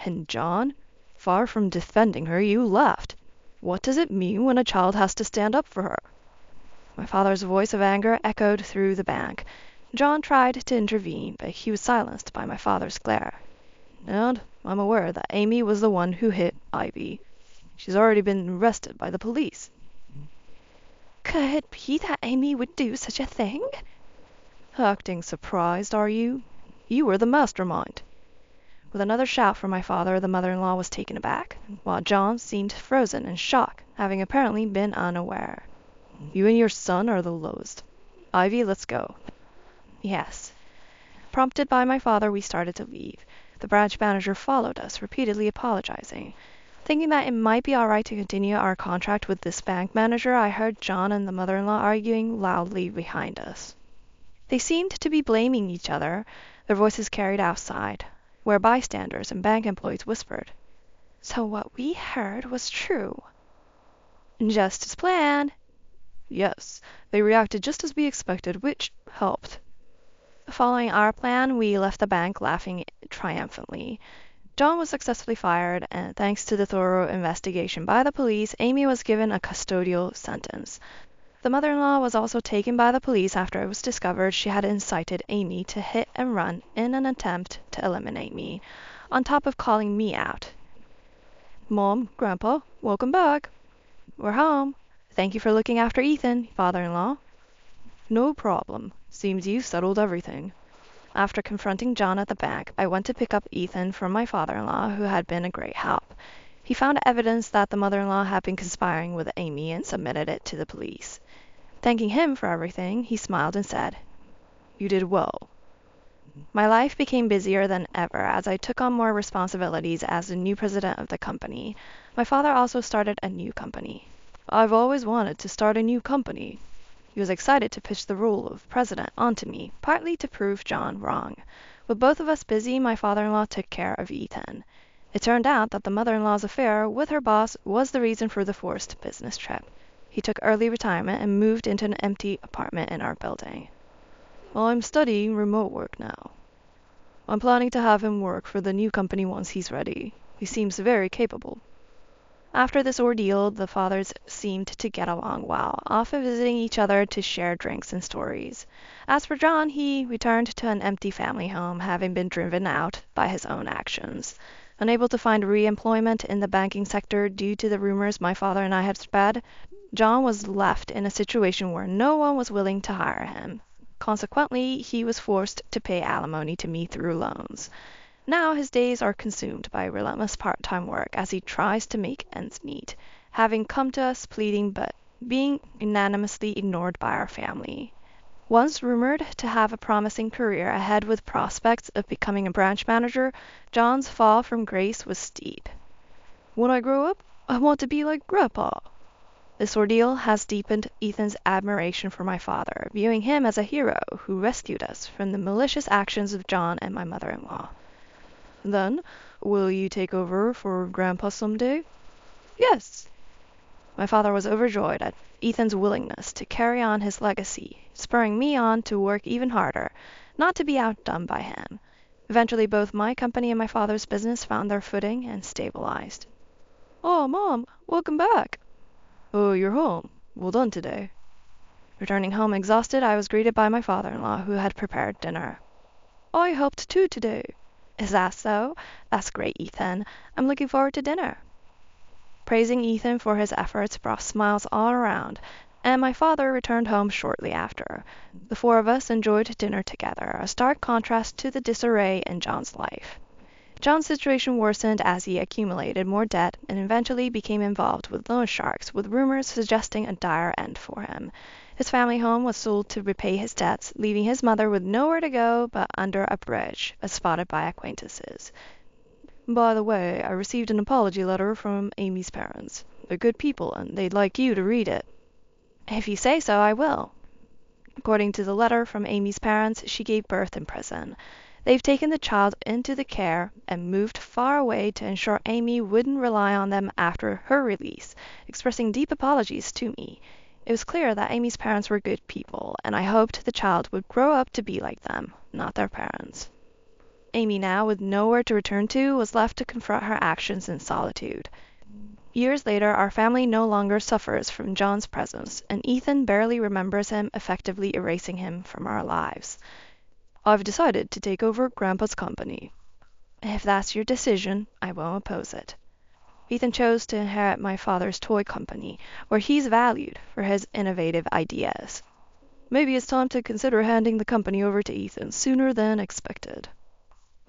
And John, far from defending her, you laughed. What does it mean when a child has to stand up for her? My father's voice of anger echoed through the bank. John tried to intervene, but he was silenced by my father's glare. And I'm aware that Amy was the one who hit Ivy. She's already been arrested by the police. Could it be that Amy would do such a thing? Acting surprised, are you? You were the mastermind." With another shout from my father, the mother-in-law was taken aback, while John seemed frozen in shock, having apparently been unaware. "You and your son are the lowest. Ivy, let's go." Yes. Prompted by my father, we started to leave. The branch manager followed us, repeatedly apologizing. Thinking that it might be all right to continue our contract with this bank manager, I heard John and the mother-in-law arguing loudly behind us. They seemed to be blaming each other, their voices carried outside, where bystanders and bank employees whispered. So what we heard was true. Just as planned. Yes, they reacted just as we expected, which helped. Following our plan, we left the bank laughing triumphantly. John was successfully fired, and thanks to the thorough investigation by the police, Amy was given a custodial sentence. The mother-in-law was also taken by the police after it was discovered she had incited Amy to hit and run in an attempt to eliminate me, on top of calling me out. "Mom, Grandpa, welcome back." "We're home. Thank you for looking after Ethan, father-in-law." "No problem. Seems you settled everything." After confronting John at the bank, I went to pick up Ethan from my father-in-law, who had been a great help. He found evidence that the mother-in-law had been conspiring with Amy and submitted it to the police. Thanking him for everything, he smiled and said, "You did well." My life became busier than ever as I took on more responsibilities as the new president of the company. My father also started a new company. "I've always wanted to start a new company." He was excited to pitch the role of president onto me, partly to prove John wrong. With both of us busy, my father-in-law took care of Ethan. It turned out that the mother-in-law's affair with her boss was the reason for the forced business trip. He took early retirement and moved into an empty apartment in our building. "I'm studying remote work now. I'm planning to have him work for the new company once he's ready. He seems very capable." After this ordeal, the fathers seemed to get along well, often visiting each other to share drinks and stories. As for John, he returned to an empty family home, having been driven out by his own actions. Unable to find re-employment in the banking sector due to the rumors my father and I had spread, John was left in a situation where no one was willing to hire him. Consequently, he was forced to pay alimony to me through loans. Now his days are consumed by relentless part-time work as he tries to make ends meet, having come to us pleading but being unanimously ignored by our family. Once rumored to have a promising career ahead with prospects of becoming a branch manager, John's fall from grace was steep. "When I grow up, I want to be like Grandpa." This ordeal has deepened Ethan's admiration for my father, viewing him as a hero who rescued us from the malicious actions of John and my mother-in-law. "Then, will you take over for Grandpa someday?" "Yes." My father was overjoyed at Ethan's willingness to carry on his legacy, spurring me on to work even harder, not to be outdone by him. Eventually, both my company and my father's business found their footing and stabilized. "Oh, Mom, welcome back." "Oh, you're home. Well done today." Returning home exhausted, I was greeted by my father-in-law, who had prepared dinner. "I helped too today." "Is that so? That's great, Ethan. I'm looking forward to dinner." Praising Ethan for his efforts brought smiles all around, and my father returned home shortly after. The four of us enjoyed dinner together, a stark contrast to the disarray in John's life. John's situation worsened as he accumulated more debt and eventually became involved with loan sharks, with rumors suggesting a dire end for him. His family home was sold to repay his debts, leaving his mother with nowhere to go but under a bridge, as spotted by acquaintances. "By the way, I received an apology letter from Amy's parents. They're good people, and they'd like you to read it." "If you say so, I will." According to the letter from Amy's parents, she gave birth in prison. They've taken the child into the care and moved far away to ensure Amy wouldn't rely on them after her release, expressing deep apologies to me. It was clear that Amy's parents were good people, and I hoped the child would grow up to be like them, not their parents. Amy, now with nowhere to return to, was left to confront her actions in solitude. Years later, our family no longer suffers from John's presence, and Ethan barely remembers him, effectively erasing him from our lives. "I've decided to take over Grandpa's company." "If that's your decision, I won't oppose it." Ethan chose to inherit my father's toy company, where he's valued for his innovative ideas. "Maybe it's time to consider handing the company over to Ethan sooner than expected."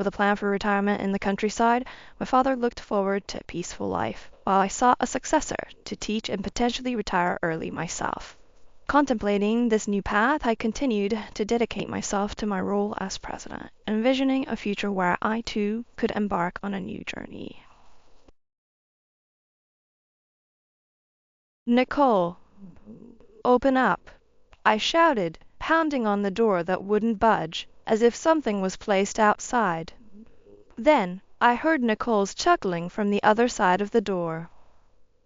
With a plan for retirement in the countryside, my father looked forward to a peaceful life, while I sought a successor to teach and potentially retire early myself. Contemplating this new path, I continued to dedicate myself to my role as president, envisioning a future where I too could embark on a new journey. "Nicole, open up!" I shouted, pounding on the door that wouldn't budge, as if something was placed outside. Then I heard Nicole's chuckling from the other side of the door.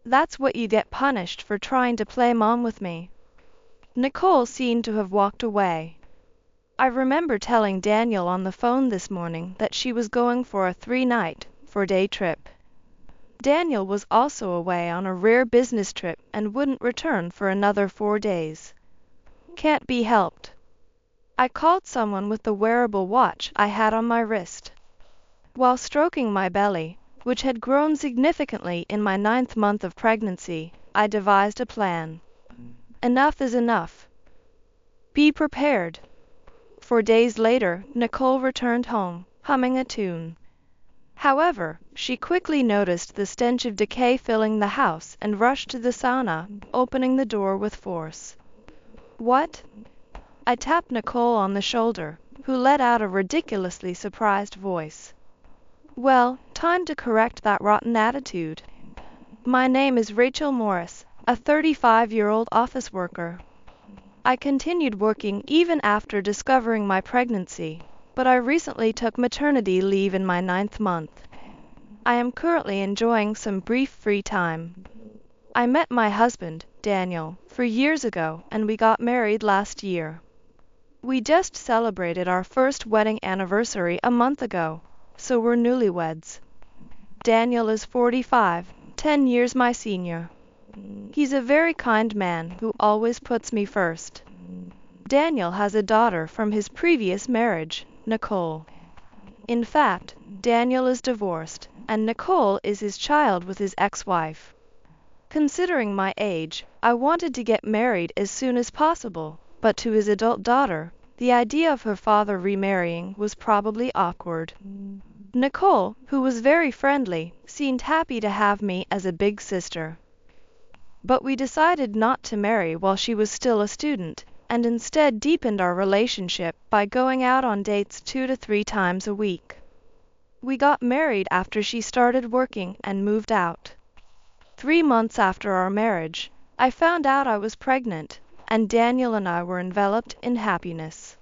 "That's what you get punished for trying to play mom with me." Nicole seemed to have walked away. I remember telling Daniel on the phone this morning that she was going for a 3-night, 4-day trip. Daniel was also away on a rare business trip and wouldn't return for another 4 days. Can't be helped. I called someone with the wearable watch I had on my wrist. While stroking my belly, which had grown significantly in my 9th month of pregnancy, I devised a plan. Enough is enough. Be prepared. 4 days later, Nicole returned home, humming a tune. However, she quickly noticed the stench of decay filling the house and rushed to the sauna, opening the door with force. "What?" I tapped Nicole on the shoulder, who let out a ridiculously surprised voice. "Well, time to correct that rotten attitude. My name is Rachel Morris, a 35-year-old office worker. I continued working even after discovering my pregnancy, but I recently took maternity leave in my 9th month. I am currently enjoying some brief free time. I met my husband, Daniel, 4 years ago, and we got married last year. We just celebrated our first wedding anniversary a month ago, so we're newlyweds. Daniel is 45, 10 years my senior. He's a very kind man who always puts me first. Daniel has a daughter from his previous marriage, Nicole. In fact, Daniel is divorced, and Nicole is his child with his ex-wife. Considering my age, I wanted to get married as soon as possible, but to his adult daughter, the idea of her father remarrying was probably awkward. Nicole, who was very friendly, seemed happy to have me as a big sister. But we decided not to marry while she was still a student, and instead deepened our relationship by going out on dates 2 to 3 times a week. We got married after she started working and moved out. 3 months after our marriage, I found out I was pregnant, and Daniel and I were enveloped in happiness.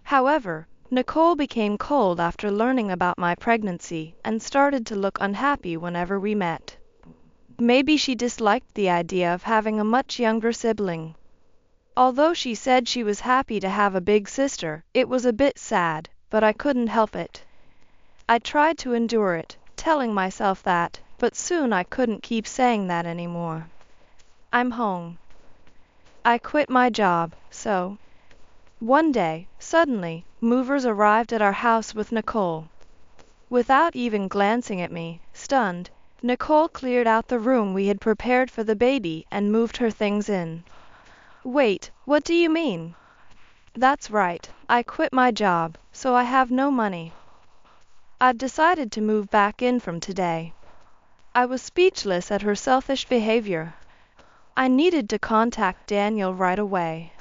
However, Nicole became cold after learning about my pregnancy and started to look unhappy whenever we met. Maybe she disliked the idea of having a much younger sibling. Although she said she was happy to have a big sister, it was a bit sad, but I couldn't help it. I tried to endure it, telling myself that, but soon I couldn't keep saying that anymore. I'm home. I quit my job, so. One day, suddenly, movers arrived at our house with Nicole. Without even glancing at me, stunned, Nicole cleared out the room we had prepared for the baby and moved her things in. "Wait, what do you mean?" "That's right, I quit my job, so I have no money. I've decided to move back in from today." I was speechless at her selfish behavior. I needed to contact Daniel right away.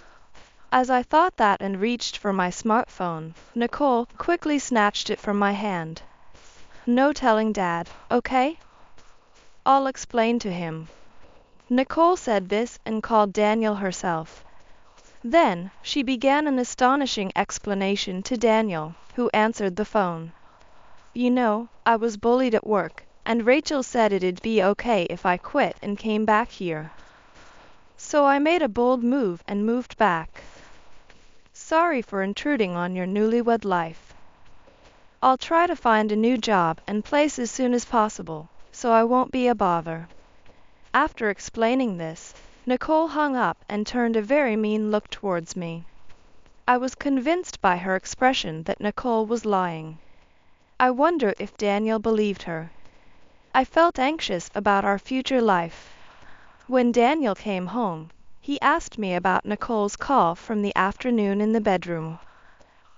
As I thought that and reached for my smartphone, Nicole quickly snatched it from my hand. "No telling Dad, okay? I'll explain to him." Nicole said this and called Daniel herself. Then she began an astonishing explanation to Daniel, who answered the phone. "You know, I was bullied at work, and Rachel said it'd be okay if I quit and came back here. So I made a bold move and moved back. Sorry for intruding on your newlywed life. I'll try to find a new job and place as soon as possible, so I won't be a bother." After explaining this, Nicole hung up and turned a very mean look towards me. I was convinced by her expression that Nicole was lying. I wonder if Daniel believed her. I felt anxious about our future life. When Daniel came home, he asked me about Nicole's call from the afternoon in the bedroom.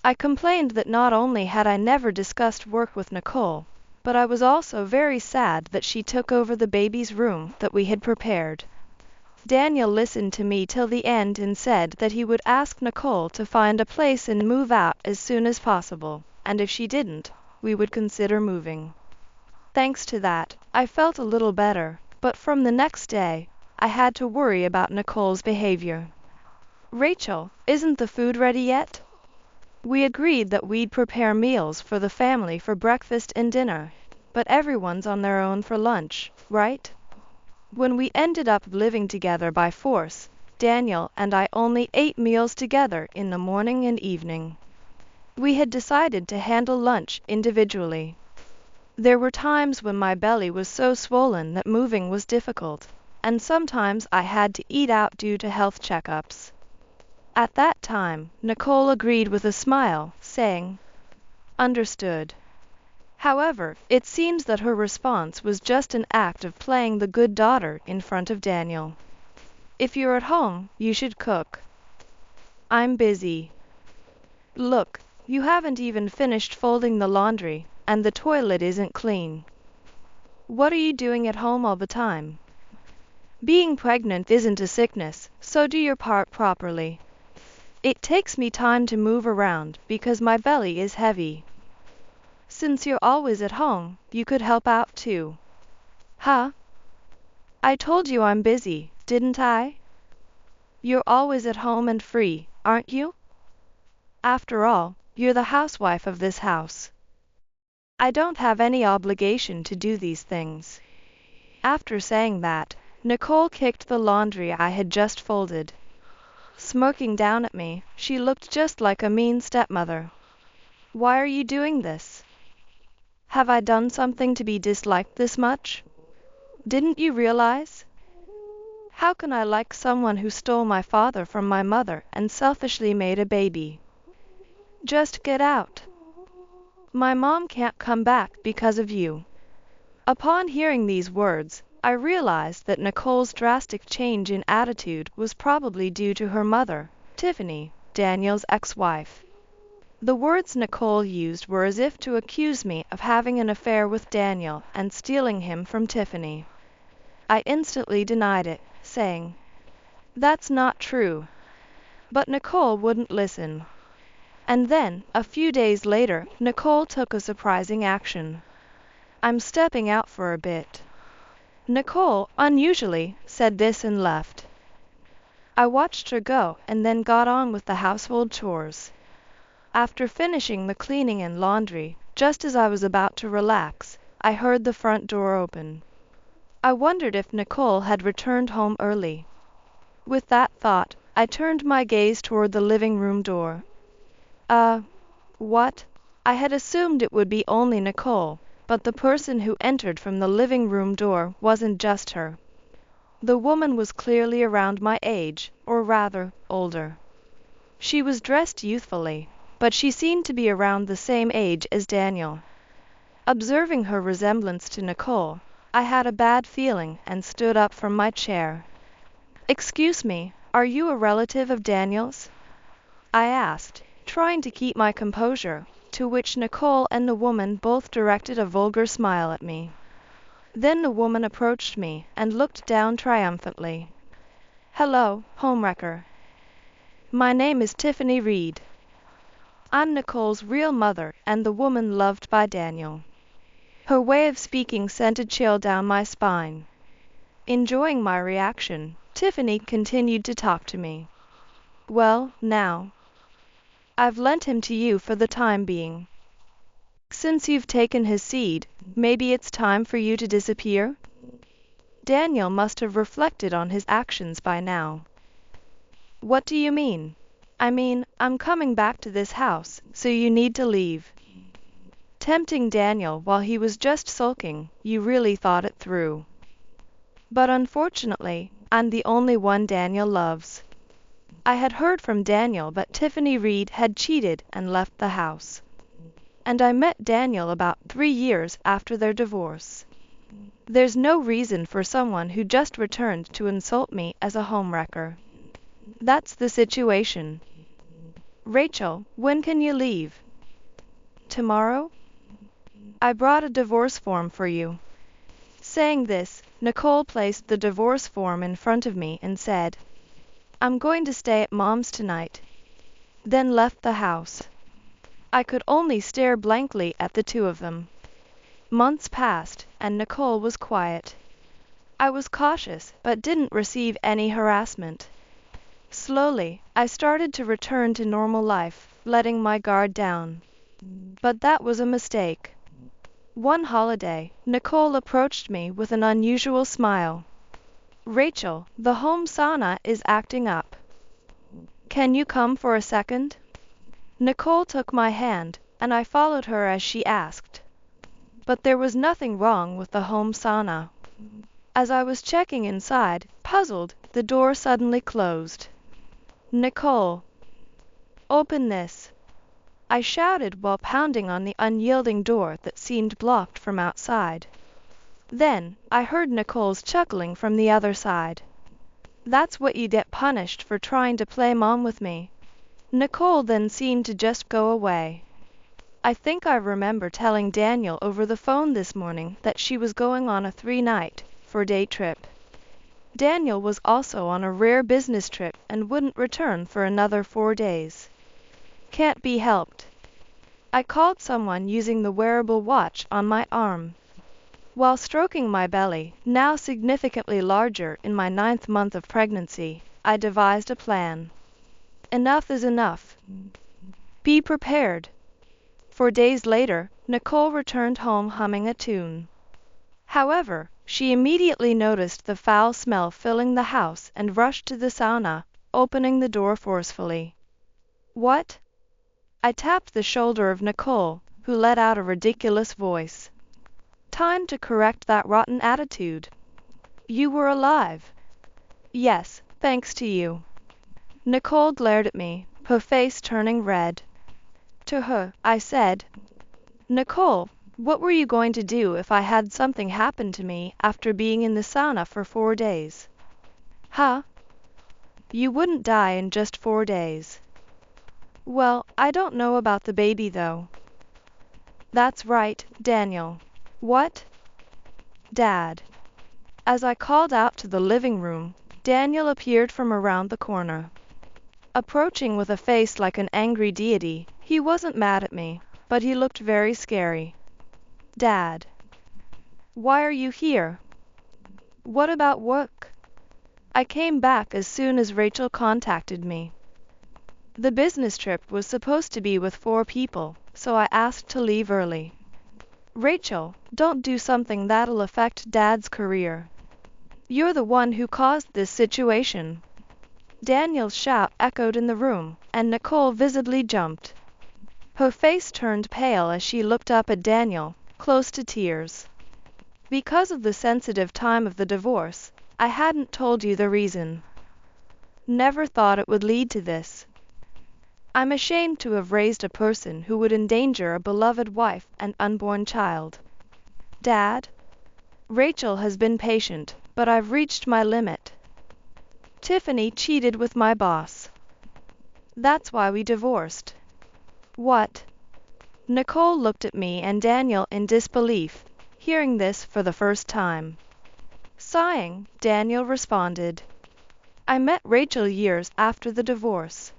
I complained that not only had I never discussed work with Nicole, but I was also very sad that she took over the baby's room that we had prepared. Daniel listened to me till the end and said that he would ask Nicole to find a place and move out as soon as possible, and if she didn't, we would consider moving. Thanks to that, I felt a little better, but from the next day, I had to worry about Nicole's behavior. "Rachel, isn't the food ready yet?" We agreed that we'd prepare meals for the family for breakfast and dinner, but everyone's on their own for lunch, right? When we ended up living together by force, Daniel and I only ate meals together in the morning and evening. We had decided to handle lunch individually. There were times when my belly was so swollen that moving was difficult, and sometimes I had to eat out due to health checkups. At that time, Nicole agreed with a smile, saying, "Understood." However, it seems that her response was just an act of playing the good daughter in front of Daniel. "If you're at home, you should cook." "I'm busy." "Look, you haven't even finished folding the laundry, and the toilet isn't clean. What are you doing at home all the time?" "Being pregnant isn't a sickness, so do your part properly. It takes me time to move around because my belly is heavy." "Since you're always at home, you could help out too." "Huh? I told you I'm busy, didn't I? You're always at home and free, aren't you? After all, you're the housewife of this house." "I don't have any obligation to do these things." After saying that, Nicole kicked the laundry I had just folded. Smirking down at me, she looked just like a mean stepmother. "Why are you doing this? Have I done something to be disliked this much? Didn't you realize? How can I like someone who stole my father from my mother and selfishly made a baby? Just get out. My mom can't come back because of you." Upon hearing these words, I realized that Nicole's drastic change in attitude was probably due to her mother, Tiffany, Daniel's ex-wife. The words Nicole used were as if to accuse me of having an affair with Daniel and stealing him from Tiffany. I instantly denied it, saying, "That's not true." But Nicole wouldn't listen. And then, a few days later, Nicole took a surprising action. "I'm stepping out for a bit." Nicole, unusually, said this and left. I watched her go and then got on with the household chores. After finishing the cleaning and laundry, just as I was about to relax, I heard the front door open. I wondered if Nicole had returned home early. With that thought, I turned my gaze toward the living room door. What? I had assumed it would be only Nicole, but the person who entered from the living room door wasn't just her. The woman was clearly around my age, or rather, older. She was dressed youthfully, but she seemed to be around the same age as Daniel. Observing her resemblance to Nicole, I had a bad feeling and stood up from my chair. "Excuse me, are you a relative of Daniel's?" I asked, trying to keep my composure, to which Nicole and the woman both directed a vulgar smile at me. Then the woman approached me and looked down triumphantly. "Hello, homewrecker. My name is Tiffany Reed. I'm Nicole's real mother and the woman loved by Daniel." Her way of speaking sent a chill down my spine. Enjoying my reaction, Tiffany continued to talk to me. "Well, now, I've lent him to you for the time being. Since you've taken his seed, maybe it's time for you to disappear?" Daniel must have reflected on his actions by now. "What do you mean?" "I mean, I'm coming back to this house, so you need to leave." Tempting Daniel while he was just sulking, you really thought it through. But unfortunately, I'm the only one Daniel loves. I had heard from Daniel that Tiffany Reed had cheated and left the house. And I met Daniel about 3 years after their divorce. There's no reason for someone who just returned to insult me as a homewrecker. That's the situation. Rachel, when can you leave? Tomorrow? I brought a divorce form for you. Saying this, Nicole placed the divorce form in front of me and said, I'm going to stay at Mom's tonight. Then left the house. I could only stare blankly at the two of them. Months passed, and Nicole was quiet. I was cautious, but didn't receive any harassment. Slowly, I started to return to normal life, letting my guard down. But that was a mistake. One holiday, Nicole approached me with an unusual smile. Rachel, the home sauna is acting up. Can you come for a second? Nicole took my hand, and I followed her as she asked. But there was nothing wrong with the home sauna. As I was checking inside, puzzled, the door suddenly closed. Nicole, open this. I shouted while pounding on the unyielding door that seemed blocked from outside. Then, I heard Nicole's chuckling from the other side. That's what you get punished for trying to play mom with me. Nicole then seemed to just go away. I think I remember telling Daniel over the phone this morning that she was going on a 3-night, 4-day trip. Daniel was also on a rare business trip and wouldn't return for another 4 days. Can't be helped. I called someone using the wearable watch on my arm. While stroking my belly, now significantly larger in my 9th month of pregnancy, I devised a plan. Enough is enough. Be prepared. 4 days later, Nicole returned home humming a tune. However, she immediately noticed the foul smell filling the house and rushed to the sauna, opening the door forcefully. What? I tapped the shoulder of Nicole, who let out a ridiculous voice. Time to correct that rotten attitude. You were alive. Yes, thanks to you. Nicole glared at me, her face turning red. To her, I said, Nicole, what were you going to do if I had something happen to me after being in the sauna for 4 days? Huh? You wouldn't die in just 4 days. Well, I don't know about the baby though. That's right, Daniel. What? Dad. As I called out to the living room, Daniel appeared from around the corner. Approaching with a face like an angry deity, he wasn't mad at me, but he looked very scary. Dad. Why are you here? What about work? I came back as soon as Rachel contacted me. The business trip was supposed to be with 4 people, so I asked to leave early. Rachel, don't do something that'll affect Dad's career. You're the one who caused this situation. Daniel's shout echoed in the room, and Nicole visibly jumped. Her face turned pale as she looked up at Daniel, close to tears. Because of the sensitive time of the divorce, I hadn't told you the reason. Never thought it would lead to this. I'm ashamed to have raised a person who would endanger a beloved wife and unborn child. Dad? Rachel has been patient, but I've reached my limit. Tiffany cheated with my boss. That's why we divorced. What? Nicole looked at me and Daniel in disbelief, hearing this for the first time. Sighing, Daniel responded, I met Rachel years after the divorce.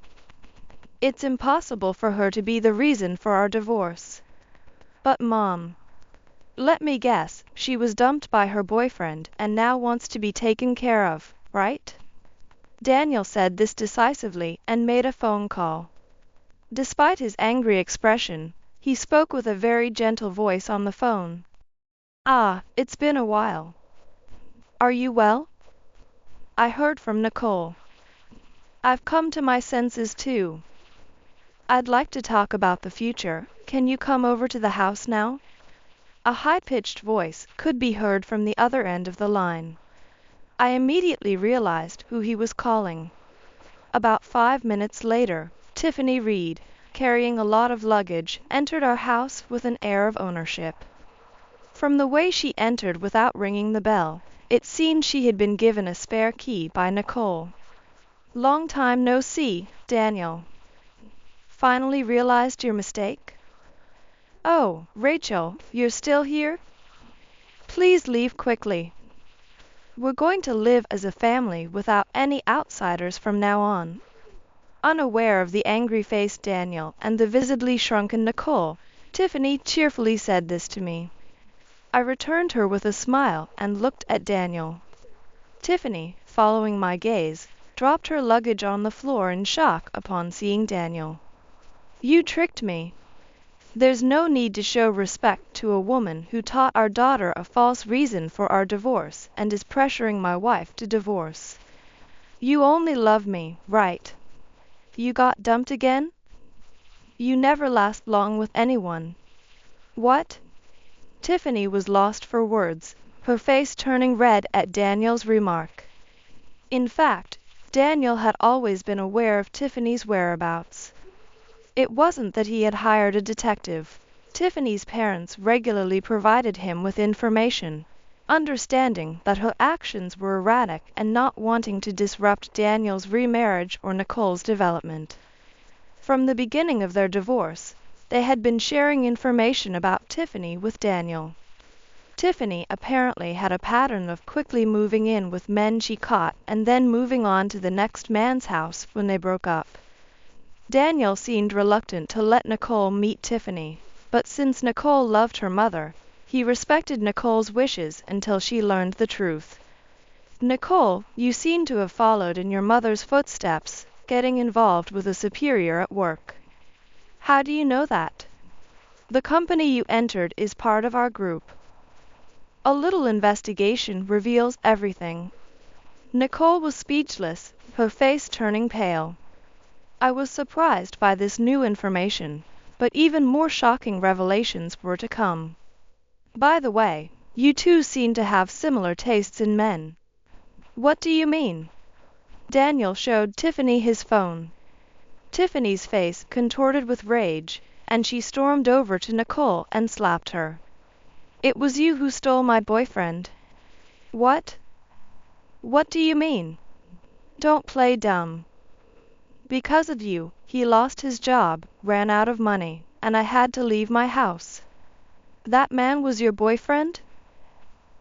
It's impossible for her to be the reason for our divorce. But Mom, let me guess, she was dumped by her boyfriend and now wants to be taken care of, right? Daniel said this decisively and made a phone call. Despite his angry expression, he spoke with a very gentle voice on the phone. Ah, it's been a while. Are you well? I heard from Nicole. I've come to my senses too. I'd like to talk about the future. Can you come over to the house now? A high-pitched voice could be heard from the other end of the line. I immediately realized who he was calling. About 5 minutes later, Tiffany Reed, carrying a lot of luggage, entered our house with an air of ownership. From the way she entered without ringing the bell, it seemed she had been given a spare key by Nicole. Long time no see, Daniel. finally realized your mistake? Oh, Rachel, you're still here? Please leave quickly. We're going to live as a family without any outsiders from now on. Unaware of the angry-faced Daniel and the visibly shrunken Nicole, Tiffany cheerfully said this to me. I returned her with a smile and looked at Daniel. Tiffany, following my gaze, dropped her luggage on the floor in shock upon seeing Daniel. You tricked me. There's no need to show respect to a woman who taught our daughter a false reason for our divorce and is pressuring my wife to divorce. You only love me, right? You got dumped again? You never last long with anyone. What? Tiffany was lost for words, her face turning red at Daniel's remark. In fact, Daniel had always been aware of Tiffany's whereabouts. It wasn't that he had hired a detective. Tiffany's parents regularly provided him with information, understanding that her actions were erratic and not wanting to disrupt Daniel's remarriage or Nicole's development. From the beginning of their divorce, they had been sharing information about Tiffany with Daniel. Tiffany apparently had a pattern of quickly moving in with men she caught and then moving on to the next man's house when they broke up. Daniel seemed reluctant to let Nicole meet Tiffany, but since Nicole loved her mother, he respected Nicole's wishes until she learned the truth. Nicole, you seem to have followed in your mother's footsteps, getting involved with a superior at work. How do you know that? The company you entered is part of our group. A little investigation reveals everything. Nicole was speechless, her face turning pale. I was surprised by this new information, but even more shocking revelations were to come. By the way, you two seem to have similar tastes in men. What do you mean? Daniel showed Tiffany his phone. Tiffany's face contorted with rage, and she stormed over to Nicole and slapped her. It was you who stole my boyfriend. What? What do you mean? Don't play dumb. Because of you, he lost his job, ran out of money, and I had to leave my house. That man was your boyfriend?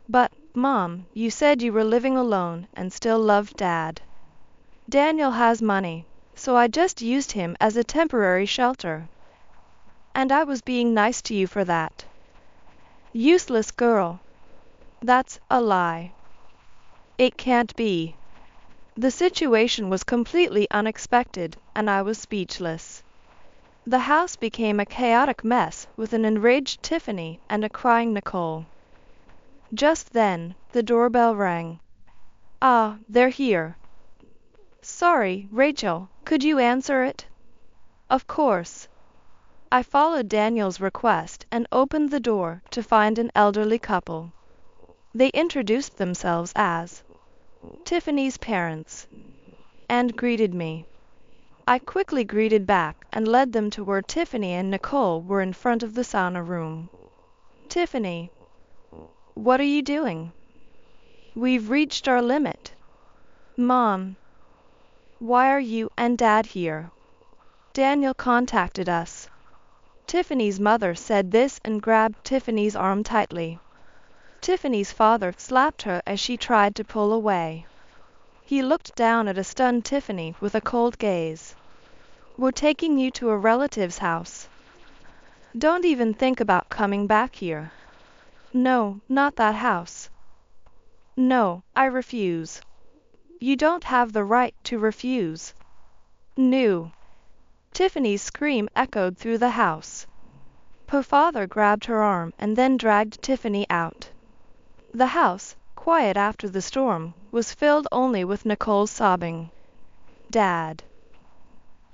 But, Mom, you said you were living alone and still loved Dad. Daniel has money, so I just used him as a temporary shelter. And I was being nice to you for that. Useless girl. That's a lie. It can't be. The situation was completely unexpected, and I was speechless. The house became a chaotic mess with an enraged Tiffany and a crying Nicole. Just then, the doorbell rang. Ah, they're here. Sorry, Rachel, could you answer it? Of course. I followed Daniel's request and opened the door to find an elderly couple. They introduced themselves as Tiffany's parents and greeted me. I quickly greeted back and led them to where Tiffany and Nicole were in front of the sauna room. Tiffany, what are you doing? We've reached our limit. Mom, why are you and Dad here? Daniel contacted us. Tiffany's mother said this and grabbed Tiffany's arm tightly. Tiffany's father slapped her as she tried to pull away. He looked down at a stunned Tiffany with a cold gaze. We're taking you to a relative's house. Don't even think about coming back here. No, not that house. No, I refuse. You don't have the right to refuse. No. Tiffany's scream echoed through the house. Her father grabbed her arm and then dragged Tiffany out. The house, quiet after the storm, was filled only with Nicole sobbing. Dad.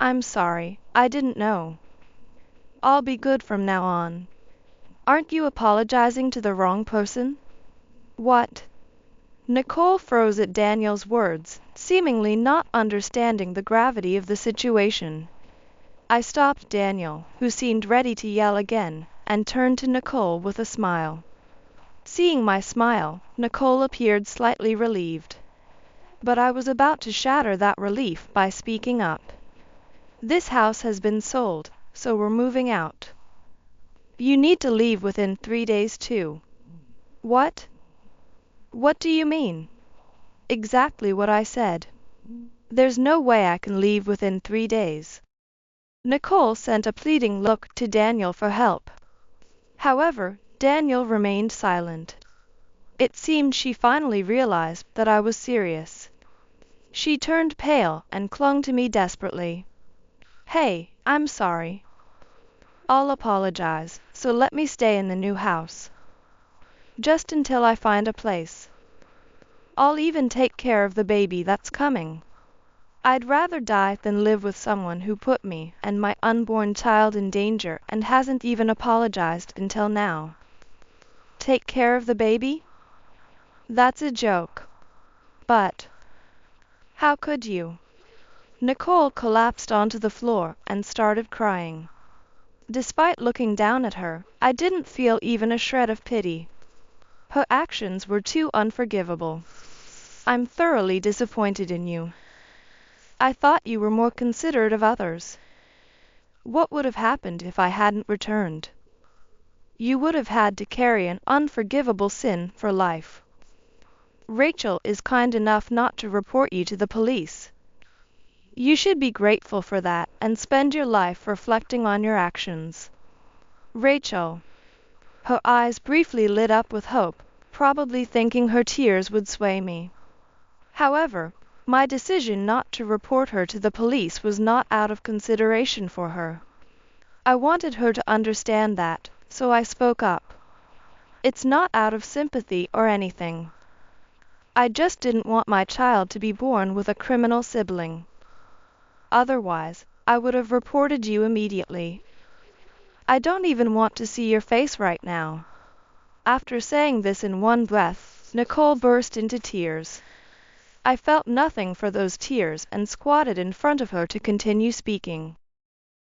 I'm sorry, I didn't know. I'll be good from now on. Aren't you apologizing to the wrong person? What? Nicole froze at Daniel's words, seemingly not understanding the gravity of the situation. I stopped Daniel, who seemed ready to yell again, and turned to Nicole with a smile. Seeing my smile, Nicole appeared slightly relieved. But I was about to shatter that relief by speaking up. This house has been sold, so we're moving out. You need to leave within 3 days too. What? What do you mean? Exactly what I said. There's no way I can leave within 3 days. Nicole sent a pleading look to Daniel for help. However, Daniel remained silent. It seemed she finally realized that I was serious. She turned pale and clung to me desperately. Hey, I'm sorry. I'll apologize, so let me stay in the new house. Just until I find a place. I'll even take care of the baby that's coming. I'd rather die than live with someone who put me and my unborn child in danger and hasn't even apologized until now. Take care of the baby? That's a joke. But how could you? Nicole collapsed onto the floor and started crying. Despite looking down at her, I didn't feel even a shred of pity. Her actions were too unforgivable. I'm thoroughly disappointed in you. I thought you were more considerate of others. What would have happened if I hadn't returned? You would have had to carry an unforgivable sin for life. Rachel is kind enough not to report you to the police. You should be grateful for that and spend your life reflecting on your actions. Rachel. Her eyes briefly lit up with hope, probably thinking her tears would sway me. However, my decision not to report her to the police was not out of consideration for her. I wanted her to understand that, so I spoke up. It's not out of sympathy or anything. I just didn't want my child to be born with a criminal sibling. Otherwise, I would have reported you immediately. I don't even want to see your face right now. After saying this in one breath, Nicole burst into tears. I felt nothing for those tears and squatted in front of her to continue speaking.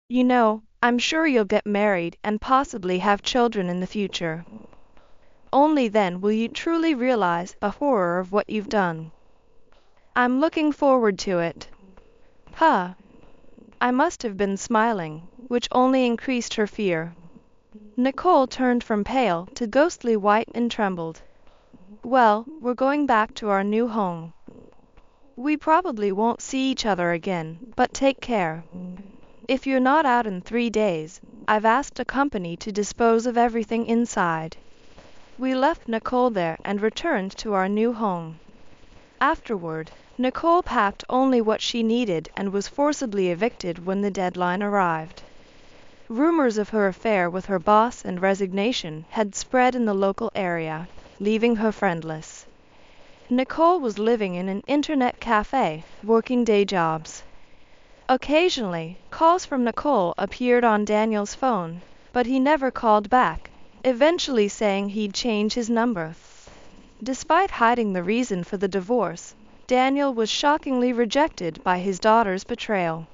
You know, I'm sure you'll get married and possibly have children in the future. Only then will you truly realize the horror of what you've done. I'm looking forward to it. Huh. I must have been smiling, which only increased her fear. Nicole turned from pale to ghostly white and trembled. Well, we're going back to our new home. We probably won't see each other again, but take care. If you're not out in 3 days, I've asked a company to dispose of everything inside. We left Nicole there and returned to our new home. Afterward, Nicole packed only what she needed and was forcibly evicted when the deadline arrived. Rumors of her affair with her boss and resignation had spread in the local area, leaving her friendless. Nicole was living in an internet cafe, working day jobs. Occasionally, calls from Nicole appeared on Daniel's phone, but he never called back, eventually saying he'd change his number. Despite hiding the reason for the divorce, Daniel was shockingly rejected by his daughter's betrayal.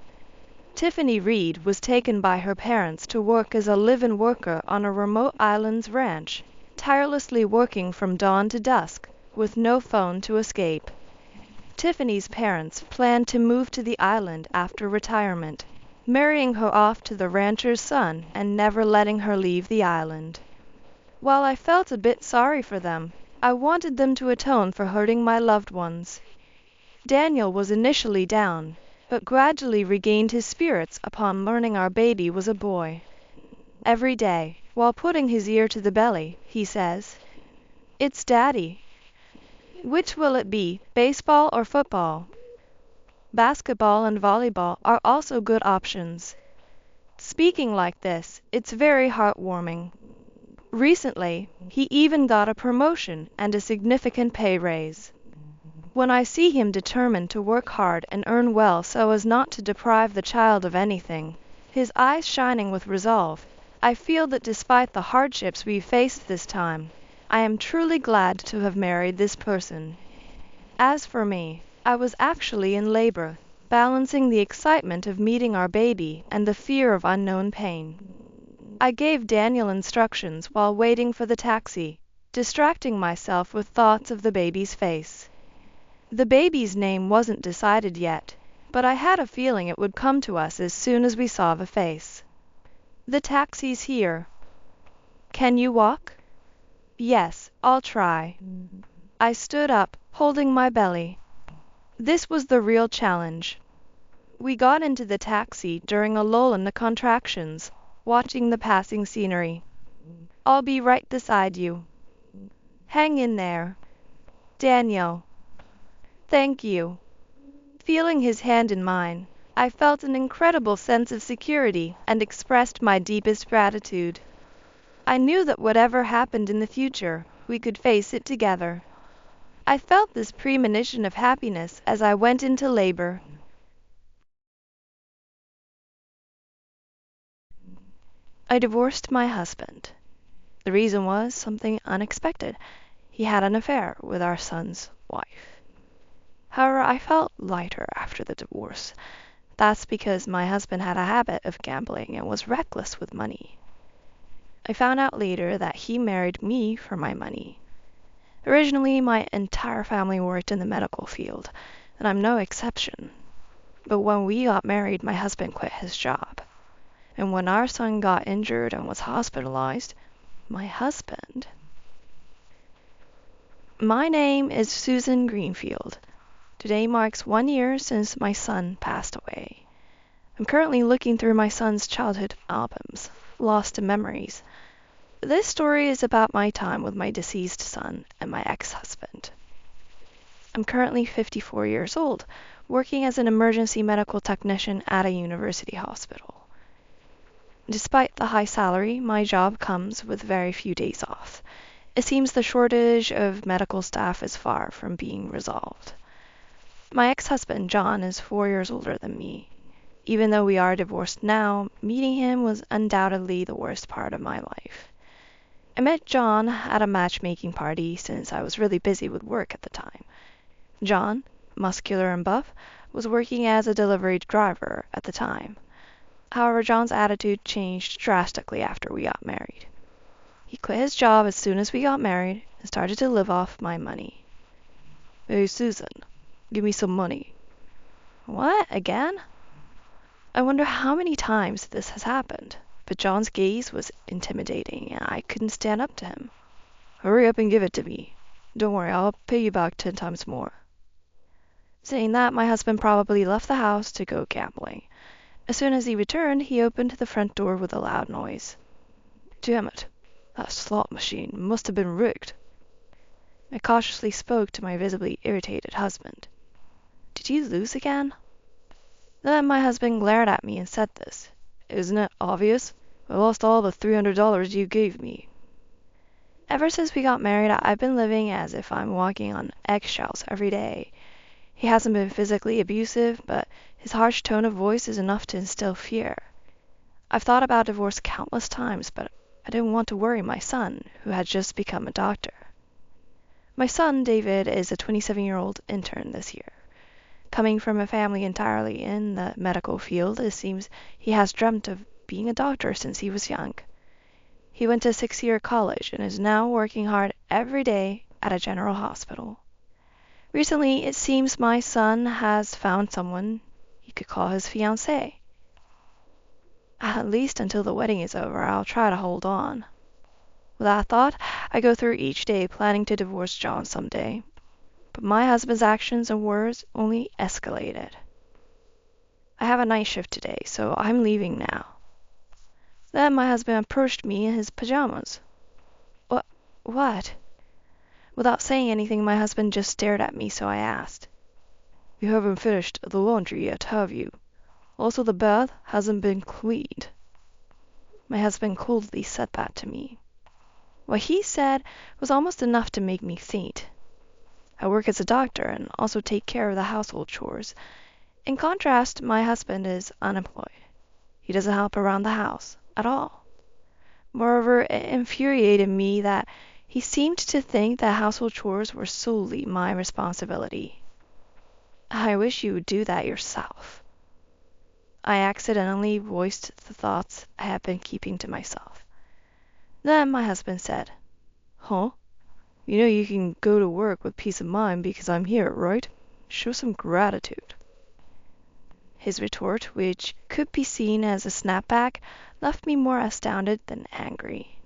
Tiffany Reed was taken by her parents to work as a live-in worker on a remote island's ranch, tirelessly working from dawn to dusk, with no phone to escape. Tiffany's parents planned to move to the island after retirement, marrying her off to the rancher's son and never letting her leave the island. While I felt a bit sorry for them, I wanted them to atone for hurting my loved ones. Daniel was initially down, but gradually regained his spirits upon learning our baby was a boy. Every day, while putting his ear to the belly, he says, "It's Daddy. Which will it be, baseball or football?" Basketball and volleyball are also good options. Speaking like this, it's very heartwarming. Recently, he even got a promotion and a significant pay raise. When I see him determined to work hard and earn well so as not to deprive the child of anything, his eyes shining with resolve, I feel that despite the hardships we faced this time, I am truly glad to have married this person. As for me, I was actually in labor, balancing the excitement of meeting our baby and the fear of unknown pain. I gave Daniel instructions while waiting for the taxi, distracting myself with thoughts of the baby's face. The baby's name wasn't decided yet, but I had a feeling it would come to us as soon as we saw the face. "The taxi's here." "Can you walk?" "Yes, I'll try." I stood up, holding my belly. This was the real challenge. We got into the taxi during a lull in the contractions, watching the passing scenery. "I'll be right beside you." "Hang in there." "Daniel." "Thank you." Feeling his hand in mine, I felt an incredible sense of security and expressed my deepest gratitude. I knew that whatever happened in the future, we could face it together. I felt this premonition of happiness as I went into labor. I divorced my husband. The reason was something unexpected. He had an affair with our son's wife. However, I felt lighter after the divorce. That's because my husband had a habit of gambling and was reckless with money. I found out later that he married me for my money. Originally, my entire family worked in the medical field, and I'm no exception. But when we got married, my husband quit his job. And when our son got injured and was hospitalized, my husband... My name is Susan Greenfield. Today marks 1 year since my son passed away. I'm currently looking through my son's childhood albums, lost in memories. This story is about my time with my deceased son and my ex-husband. I'm currently 54 years old, working as an emergency medical technician at a university hospital. Despite the high salary, my job comes with very few days off. It seems the shortage of medical staff is far from being resolved. My ex-husband, John, is 4 years older than me. Even though we are divorced now, meeting him was undoubtedly the worst part of my life. I met John at a matchmaking party since I was really busy with work at the time. John, muscular and buff, was working as a delivery driver at the time. However, John's attitude changed drastically after we got married. He quit his job as soon as we got married and started to live off my money. "Hey, Susan, give me some money." "What, again?" I wonder how many times this has happened, but John's gaze was intimidating and I couldn't stand up to him. "Hurry up and give it to me. Don't worry, I'll pay you back 10 times more." Saying that, my husband probably left the house to go gambling. As soon as he returned, he opened the front door with a loud noise. "Damn it, that slot machine must have been rigged." I cautiously spoke to my visibly irritated husband. "Did you lose again?" Then my husband glared at me and said this. "Isn't it obvious? I lost all the $300 you gave me." Ever since we got married, I've been living as if I'm walking on eggshells every day. He hasn't been physically abusive, but his harsh tone of voice is enough to instill fear. I've thought about divorce countless times, but I didn't want to worry my son, who had just become a doctor. My son, David, is a 27-year-old intern this year. Coming from a family entirely in the medical field, it seems he has dreamt of being a doctor since he was young. He went to 6-year college and is now working hard every day at a general hospital. Recently, it seems my son has found someone he could call his fiancée. At least until the wedding is over, I'll try to hold on. With that thought, I go through each day planning to divorce John someday. But my husband's actions and words only escalated. I have a night shift today, so I'm leaving now. Then my husband approached me in his pajamas. What? Without saying anything, my husband just stared at me, so I asked. "You haven't finished the laundry yet, have you? Also, the bath hasn't been cleaned." My husband coldly said that to me. What he said was almost enough to make me faint. I work as a doctor and also take care of the household chores. In contrast, my husband is unemployed. He doesn't help around the house at all. Moreover, it infuriated me that he seemed to think that household chores were solely my responsibility. "I wish you would do that yourself." I accidentally voiced the thoughts I had been keeping to myself. Then my husband said, "Huh? You know you can go to work with peace of mind because I'm here, right? Show some gratitude." His retort, which could be seen as a snapback, left me more astounded than angry.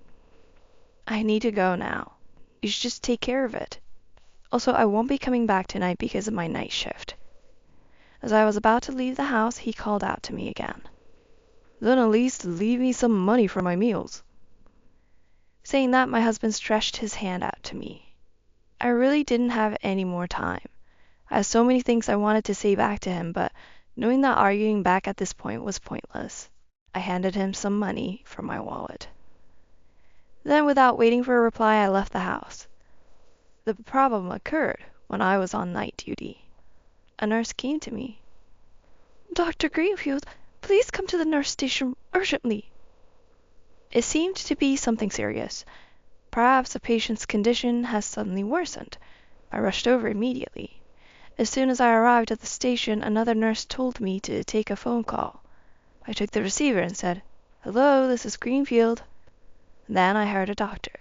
I need to go now. You should just take care of it. Also, I won't be coming back tonight because of my night shift. As I was about to leave the house, he called out to me again. Then at least leave me some money for my meals. Saying that, my husband stretched his hand out to me. I really didn't have any more time. I had so many things I wanted to say back to him, but knowing that arguing back at this point was pointless, I handed him some money from my wallet. Then, without waiting for a reply, I left the house. The problem occurred when I was on night duty. A nurse came to me. Dr. Greenfield, please come to the nurse station urgently. It seemed to be something serious. Perhaps a patient's condition has suddenly worsened. I rushed over immediately. As soon as I arrived at the station, another nurse told me to take a phone call. I took the receiver and said, "Hello, this is Greenfield." Then I heard a doctor,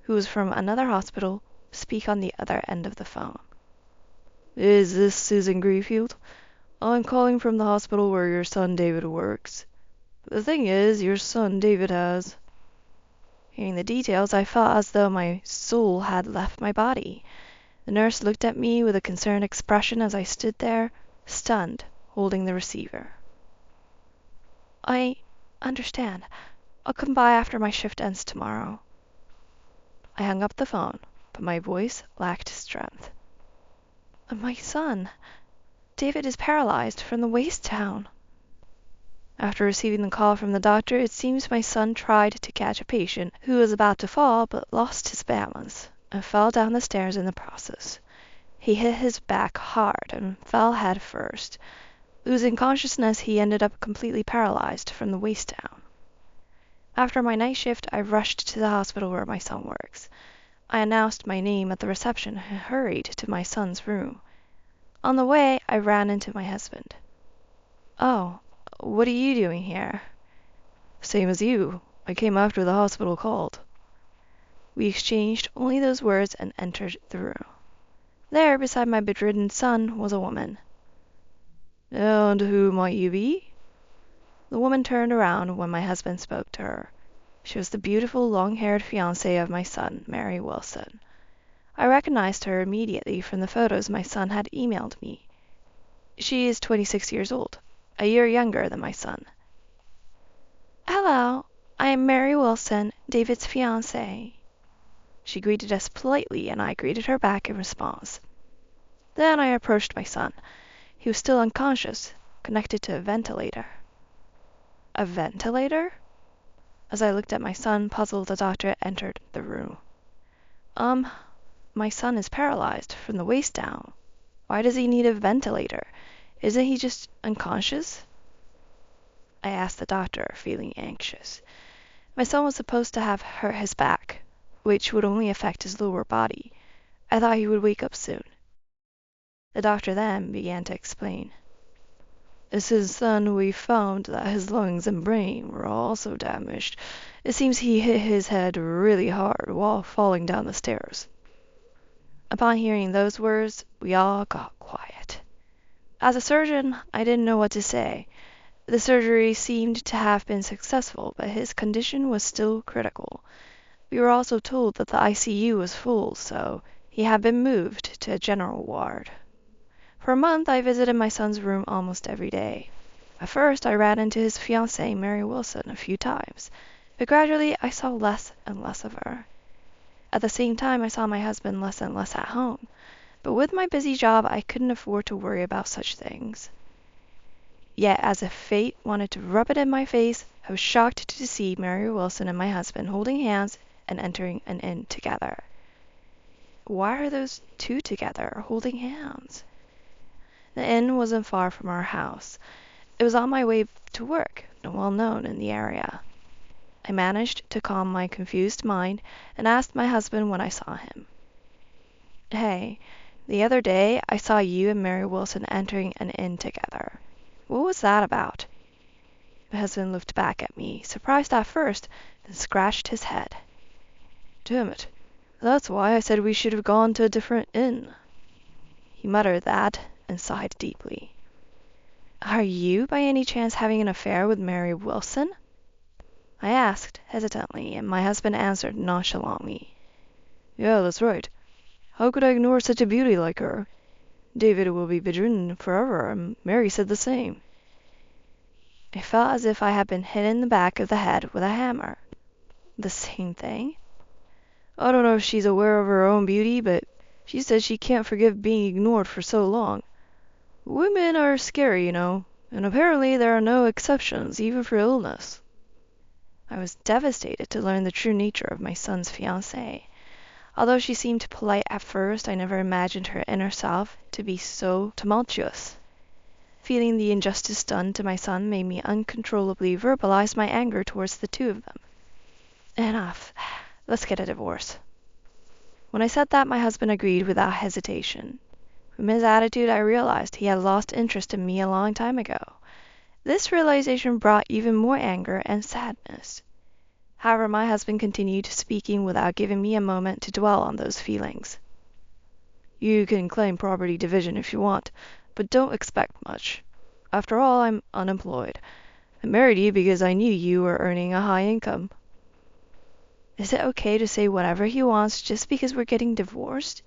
who was from another hospital, speak on the other end of the phone. "Is this Susan Greenfield? I'm calling from the hospital where your son David works. The thing is, your son David has..." Hearing the details, I felt as though my soul had left my body. The nurse looked at me with a concerned expression as I stood there, stunned, holding the receiver. "I understand. I'll come by after my shift ends tomorrow." I hung up the phone, but my voice lacked strength. "My son, David is paralyzed from the waist down." After receiving the call from the doctor, it seems my son tried to catch a patient who was about to fall but lost his balance and fell down the stairs in the process. He hit his back hard and fell head first. Losing consciousness, he ended up completely paralyzed from the waist down. After my night shift, I rushed to the hospital where my son works. I announced my name at the reception and hurried to my son's room. On the way, I ran into my husband. "Oh, what are you doing here?" "Same as you. I came after the hospital called." We exchanged only those words and entered the room. There, beside my bedridden son, was a woman. "And who might you be?" The woman turned around when my husband spoke to her. She was the beautiful, long-haired fiancée of my son, Mary Wilson. I recognized her immediately from the photos my son had emailed me. She is 26 years old, a year younger than my son. "Hello, I am Mary Wilson, David's fiancée." She greeted us politely, and I greeted her back in response. Then I approached my son. He was still unconscious, connected to a ventilator. A ventilator? As I looked at my son, puzzled, the doctor entered the room. My son is paralyzed from the waist down. Why does he need a ventilator? Isn't he just unconscious?" I asked the doctor, feeling anxious. My son was supposed to have hurt his back, which would only affect his lower body. I thought he would wake up soon. The doctor then began to explain. "Since then, we found that his lungs and brain were also damaged. It seems he hit his head really hard while falling down the stairs." Upon hearing those words, we all got quiet. As a surgeon, I didn't know what to say. The surgery seemed to have been successful, but his condition was still critical. We were also told that the ICU was full, so he had been moved to a general ward. For a month, I visited my son's room almost every day. At first, I ran into his fiancée, Mary Wilson, a few times, but gradually I saw less and less of her. At the same time, I saw my husband less and less at home, but with my busy job, I couldn't afford to worry about such things. Yet, as if fate wanted to rub it in my face, I was shocked to see Mary Wilson and my husband holding hands and entering an inn together. Why are those two together, holding hands? The inn wasn't far from our house. It was on my way to work, well known in the area. I managed to calm my confused mind and asked my husband when I saw him. "Hey, the other day I saw you and Mary Wilson entering an inn together. What was that about?" My husband looked back at me, surprised at first, then scratched his head. "Damn it, that's why I said we should have gone to a different inn." He muttered that and sighed deeply. Are you by any chance having an affair with Mary Wilson? I asked hesitantly, and my husband answered nonchalantly. Yeah, that's right. How could I ignore such a beauty like her? David will be bedridden forever, and Mary said the same. I felt as if I had been hit in the back of the head with a hammer. The same thing? I don't know if she's aware of her own beauty, but she says she can't forgive being ignored for so long. Women are scary, and apparently there are no exceptions, even for illness. I was devastated to learn the true nature of my son's fiancée. Although she seemed polite at first, I never imagined her inner self to be so tumultuous. Feeling the injustice done to my son made me uncontrollably verbalize my anger towards the two of them. Enough. Let's get a divorce. When I said that, my husband agreed without hesitation. From his attitude, I realized he had lost interest in me a long time ago. This realization brought even more anger and sadness. However, my husband continued speaking without giving me a moment to dwell on those feelings. You can claim property division if you want, but don't expect much. After all, I'm unemployed. I married you because I knew you were earning a high income. Is it okay to say whatever he wants just because we're getting divorced?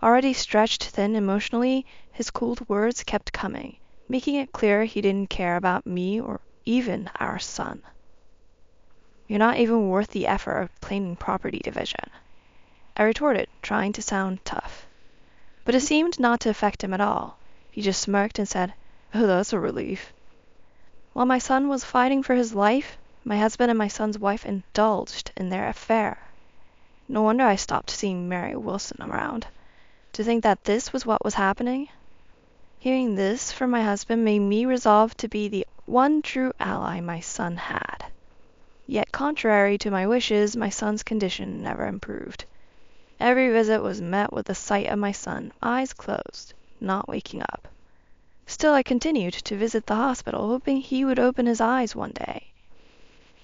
Already stretched thin emotionally, his cold words kept coming, making it clear he didn't care about me or even our son. You're not even worth the effort of claiming property division, I retorted, trying to sound tough. But it seemed not to affect him at all. He just smirked and said, "Oh, that's a relief." While my son was fighting for his life, my husband and my son's wife indulged in their affair. No wonder I stopped seeing Mary Wilson around. To think that this was what was happening? Hearing this from my husband made me resolve to be the one true ally my son had. Yet contrary to my wishes, my son's condition never improved. Every visit was met with the sight of my son, eyes closed, not waking up. Still, I continued to visit the hospital, hoping he would open his eyes one day.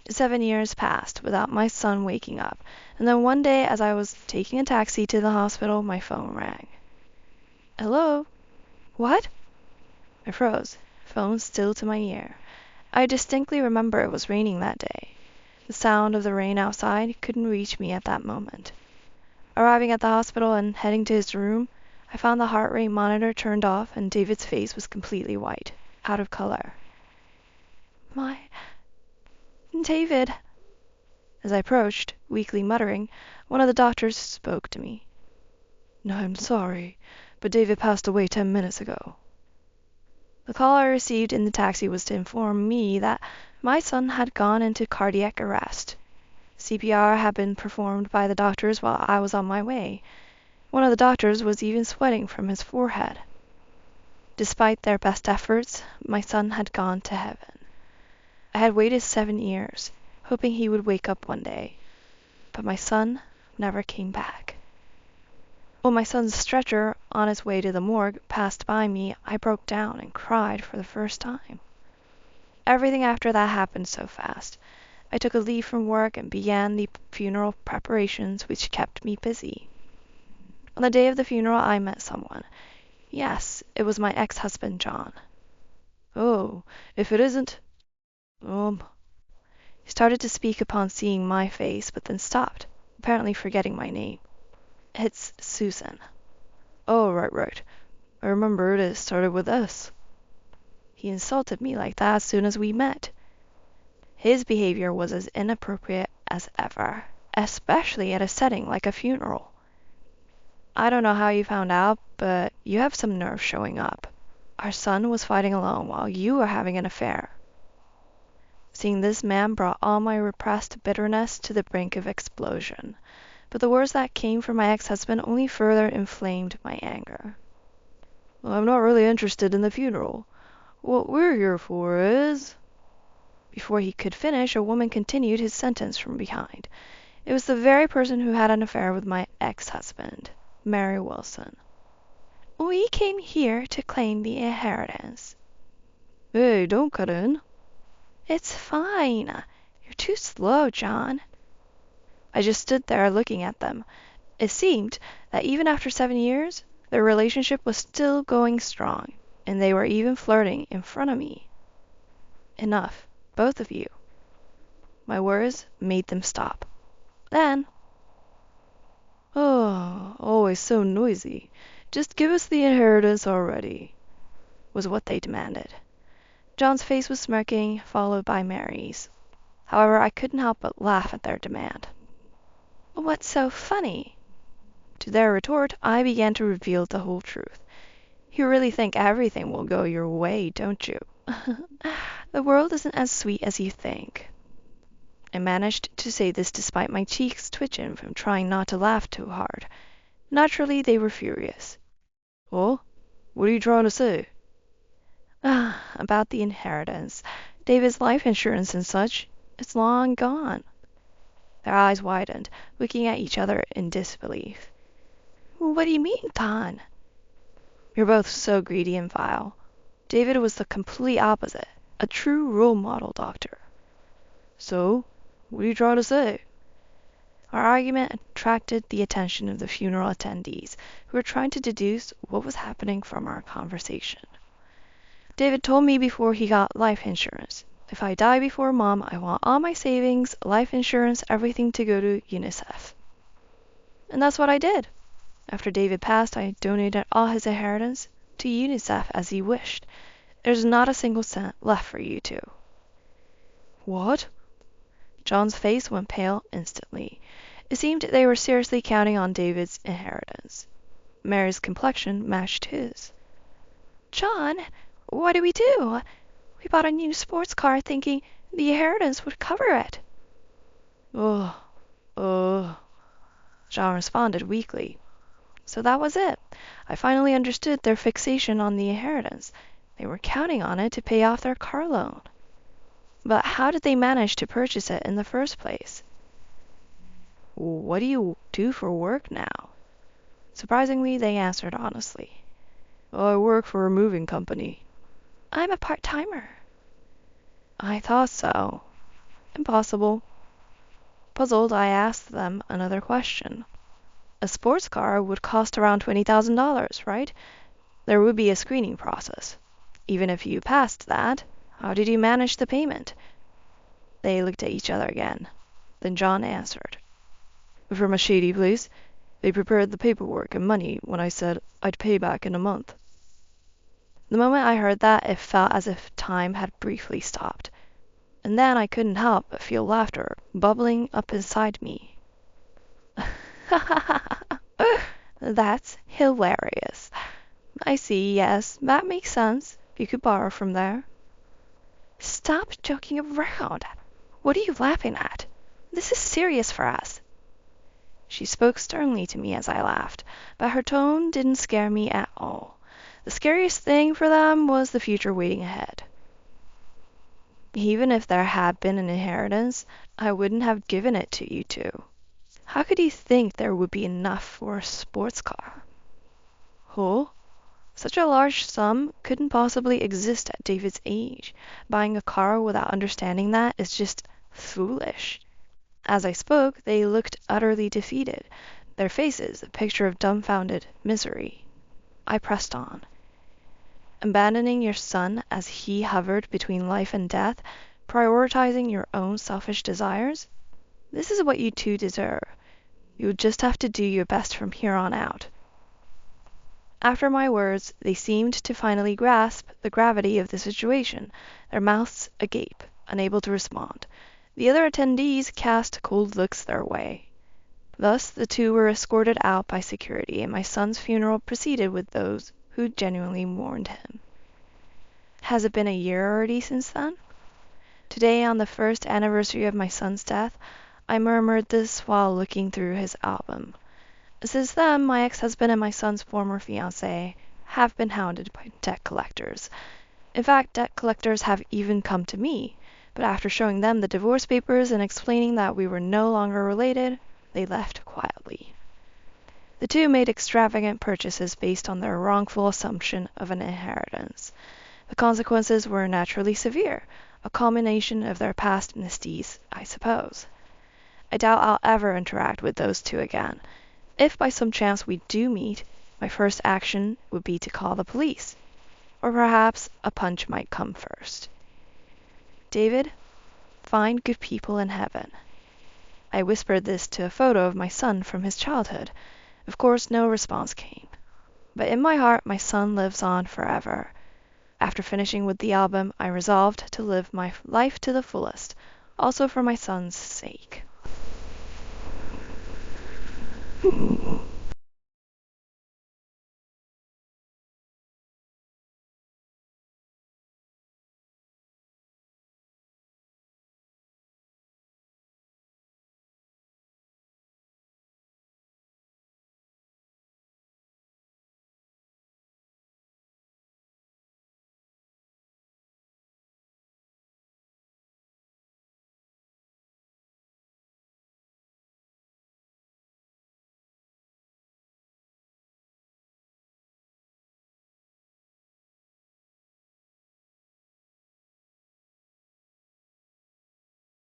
7 years passed without my son waking up, and then one day as I was taking a taxi to the hospital, my phone rang. Hello? What? I froze, phone still to my ear. I distinctly remember it was raining that day. The sound of the rain outside couldn't reach me at that moment. Arriving at the hospital and heading to his room, I found the heart rate monitor turned off and David's face was completely white, out of color. My... David... As I approached, weakly muttering, one of the doctors spoke to me. "I'm sorry, but David passed away 10 minutes ago." The call I received in the taxi was to inform me that my son had gone into cardiac arrest. CPR had been performed by the doctors while I was on my way. One of the doctors was even sweating from his forehead. Despite their best efforts, my son had gone to heaven. I had waited 7 years, hoping he would wake up one day, but my son never came back. When my son's stretcher, on its way to the morgue, passed by me, I broke down and cried for the first time. Everything after that happened so fast. I took a leave from work and began the funeral preparations, which kept me busy. On the day of the funeral, I met someone. Yes, it was my ex-husband, John. "Oh, if it isn't... He started to speak upon seeing my face, but then stopped, apparently forgetting my name. "It's Susan." "Oh, right. I remembered it started with S." He insulted me like that as soon as we met. His behavior was as inappropriate as ever, especially at a setting like a funeral. "I don't know how you found out, but you have some nerve showing up. Our son was fighting alone while you were having an affair." Seeing this man brought all my repressed bitterness to the brink of explosion, but the words that came from my ex-husband only further inflamed my anger. "I'm not really interested in the funeral. What we're here for is..." Before he could finish, a woman continued his sentence from behind. It was the very person who had an affair with my ex-husband, Mary Wilson. "We came here to claim the inheritance." "Hey, don't cut in." "It's fine. You're too slow, John." I just stood there looking at them. It seemed that even after 7 years, their relationship was still going strong. and they were even flirting in front of me. Enough, both of you. My words made them stop. Then, "Oh, always so noisy. Just give us the inheritance already," was what they demanded. John's face was smirking, followed by Mary's. However, I couldn't help but laugh at their demand. "What's so funny?" To their retort, I began to reveal the whole truth. "You really think everything will go your way, don't you?" "The world isn't as sweet as you think." I managed to say this despite my cheeks twitching from trying not to laugh too hard. Naturally, they were furious. "Oh, what are you trying to say?" "About the inheritance. David's life insurance and such. It's long gone." Their eyes widened, looking at each other in disbelief. "What do you mean, gone?" "You're both so greedy and vile. David was the complete opposite, a true role model doctor." "So, what are you trying to say?" Our argument attracted the attention of the funeral attendees, who were trying to deduce what was happening from our conversation. "David told me before he got life insurance. If I die before Mom, I want all my savings, life insurance, everything to go to UNICEF." And that's what I did. After David passed, I donated all his inheritance to UNICEF as he wished. There's not a single cent left for you two. "What?" John's face went pale instantly. It seemed they were seriously counting on David's inheritance. Mary's complexion matched his. "John, what do we do? We bought a new sports car thinking the inheritance would cover it." "Ugh, ugh," John responded weakly. So that was it. I finally understood their fixation on the inheritance. They were counting on it to pay off their car loan. But how did they manage to purchase it in the first place? "What do you do for work now?" Surprisingly, they answered honestly. "I work for a moving company." "I'm a part-timer." I thought so. Impossible. Puzzled, I asked them another question. A sports car would cost around $20,000, right? There would be a screening process. Even if you passed that, how did you manage the payment? They looked at each other again. Then John answered. "From a shady place. They prepared the paperwork and money when I said I'd pay back in a month." The moment I heard that, it felt as if time had briefly stopped. And then I couldn't help but feel laughter bubbling up inside me. "That's hilarious. I see, yes, that makes sense. You could borrow from there." "Stop joking around. What are you laughing at? This is serious for us." She spoke sternly to me as I laughed, but her tone didn't scare me at all. The scariest thing for them was the future waiting ahead. "Even if there had been an inheritance, I wouldn't have given it to you two. How could you think there would be enough for a sports car?" "Huh? Such a large sum couldn't possibly exist at David's age. Buying a car without understanding that is just foolish." As I spoke, they looked utterly defeated, their faces a picture of dumbfounded misery. I pressed on. "Abandoning your son as he hovered between life and death, prioritizing your own selfish desires? This is what you two deserve. You'll just have to do your best from here on out." After my words, they seemed to finally grasp the gravity of the situation, their mouths agape, unable to respond. The other attendees cast cold looks their way. Thus, the two were escorted out by security, and my son's funeral proceeded with those who genuinely mourned him. Has it been a year already since then? Today, on the first anniversary of my son's death, I murmured this while looking through his album. Since then, my ex-husband and my son's former fiancée have been hounded by debt collectors. In fact, debt collectors have even come to me, but after showing them the divorce papers and explaining that we were no longer related, they left quietly. The two made extravagant purchases based on their wrongful assumption of an inheritance. The consequences were naturally severe, a culmination of their past misdeeds, I suppose. I doubt I'll ever interact with those two again. If by some chance we do meet, my first action would be to call the police. Or perhaps a punch might come first. David, find good people in heaven. I whispered this to a photo of my son from his childhood. Of course, no response came. But in my heart, my son lives on forever. After finishing with the album, I resolved to live my life to the fullest, also for my son's sake.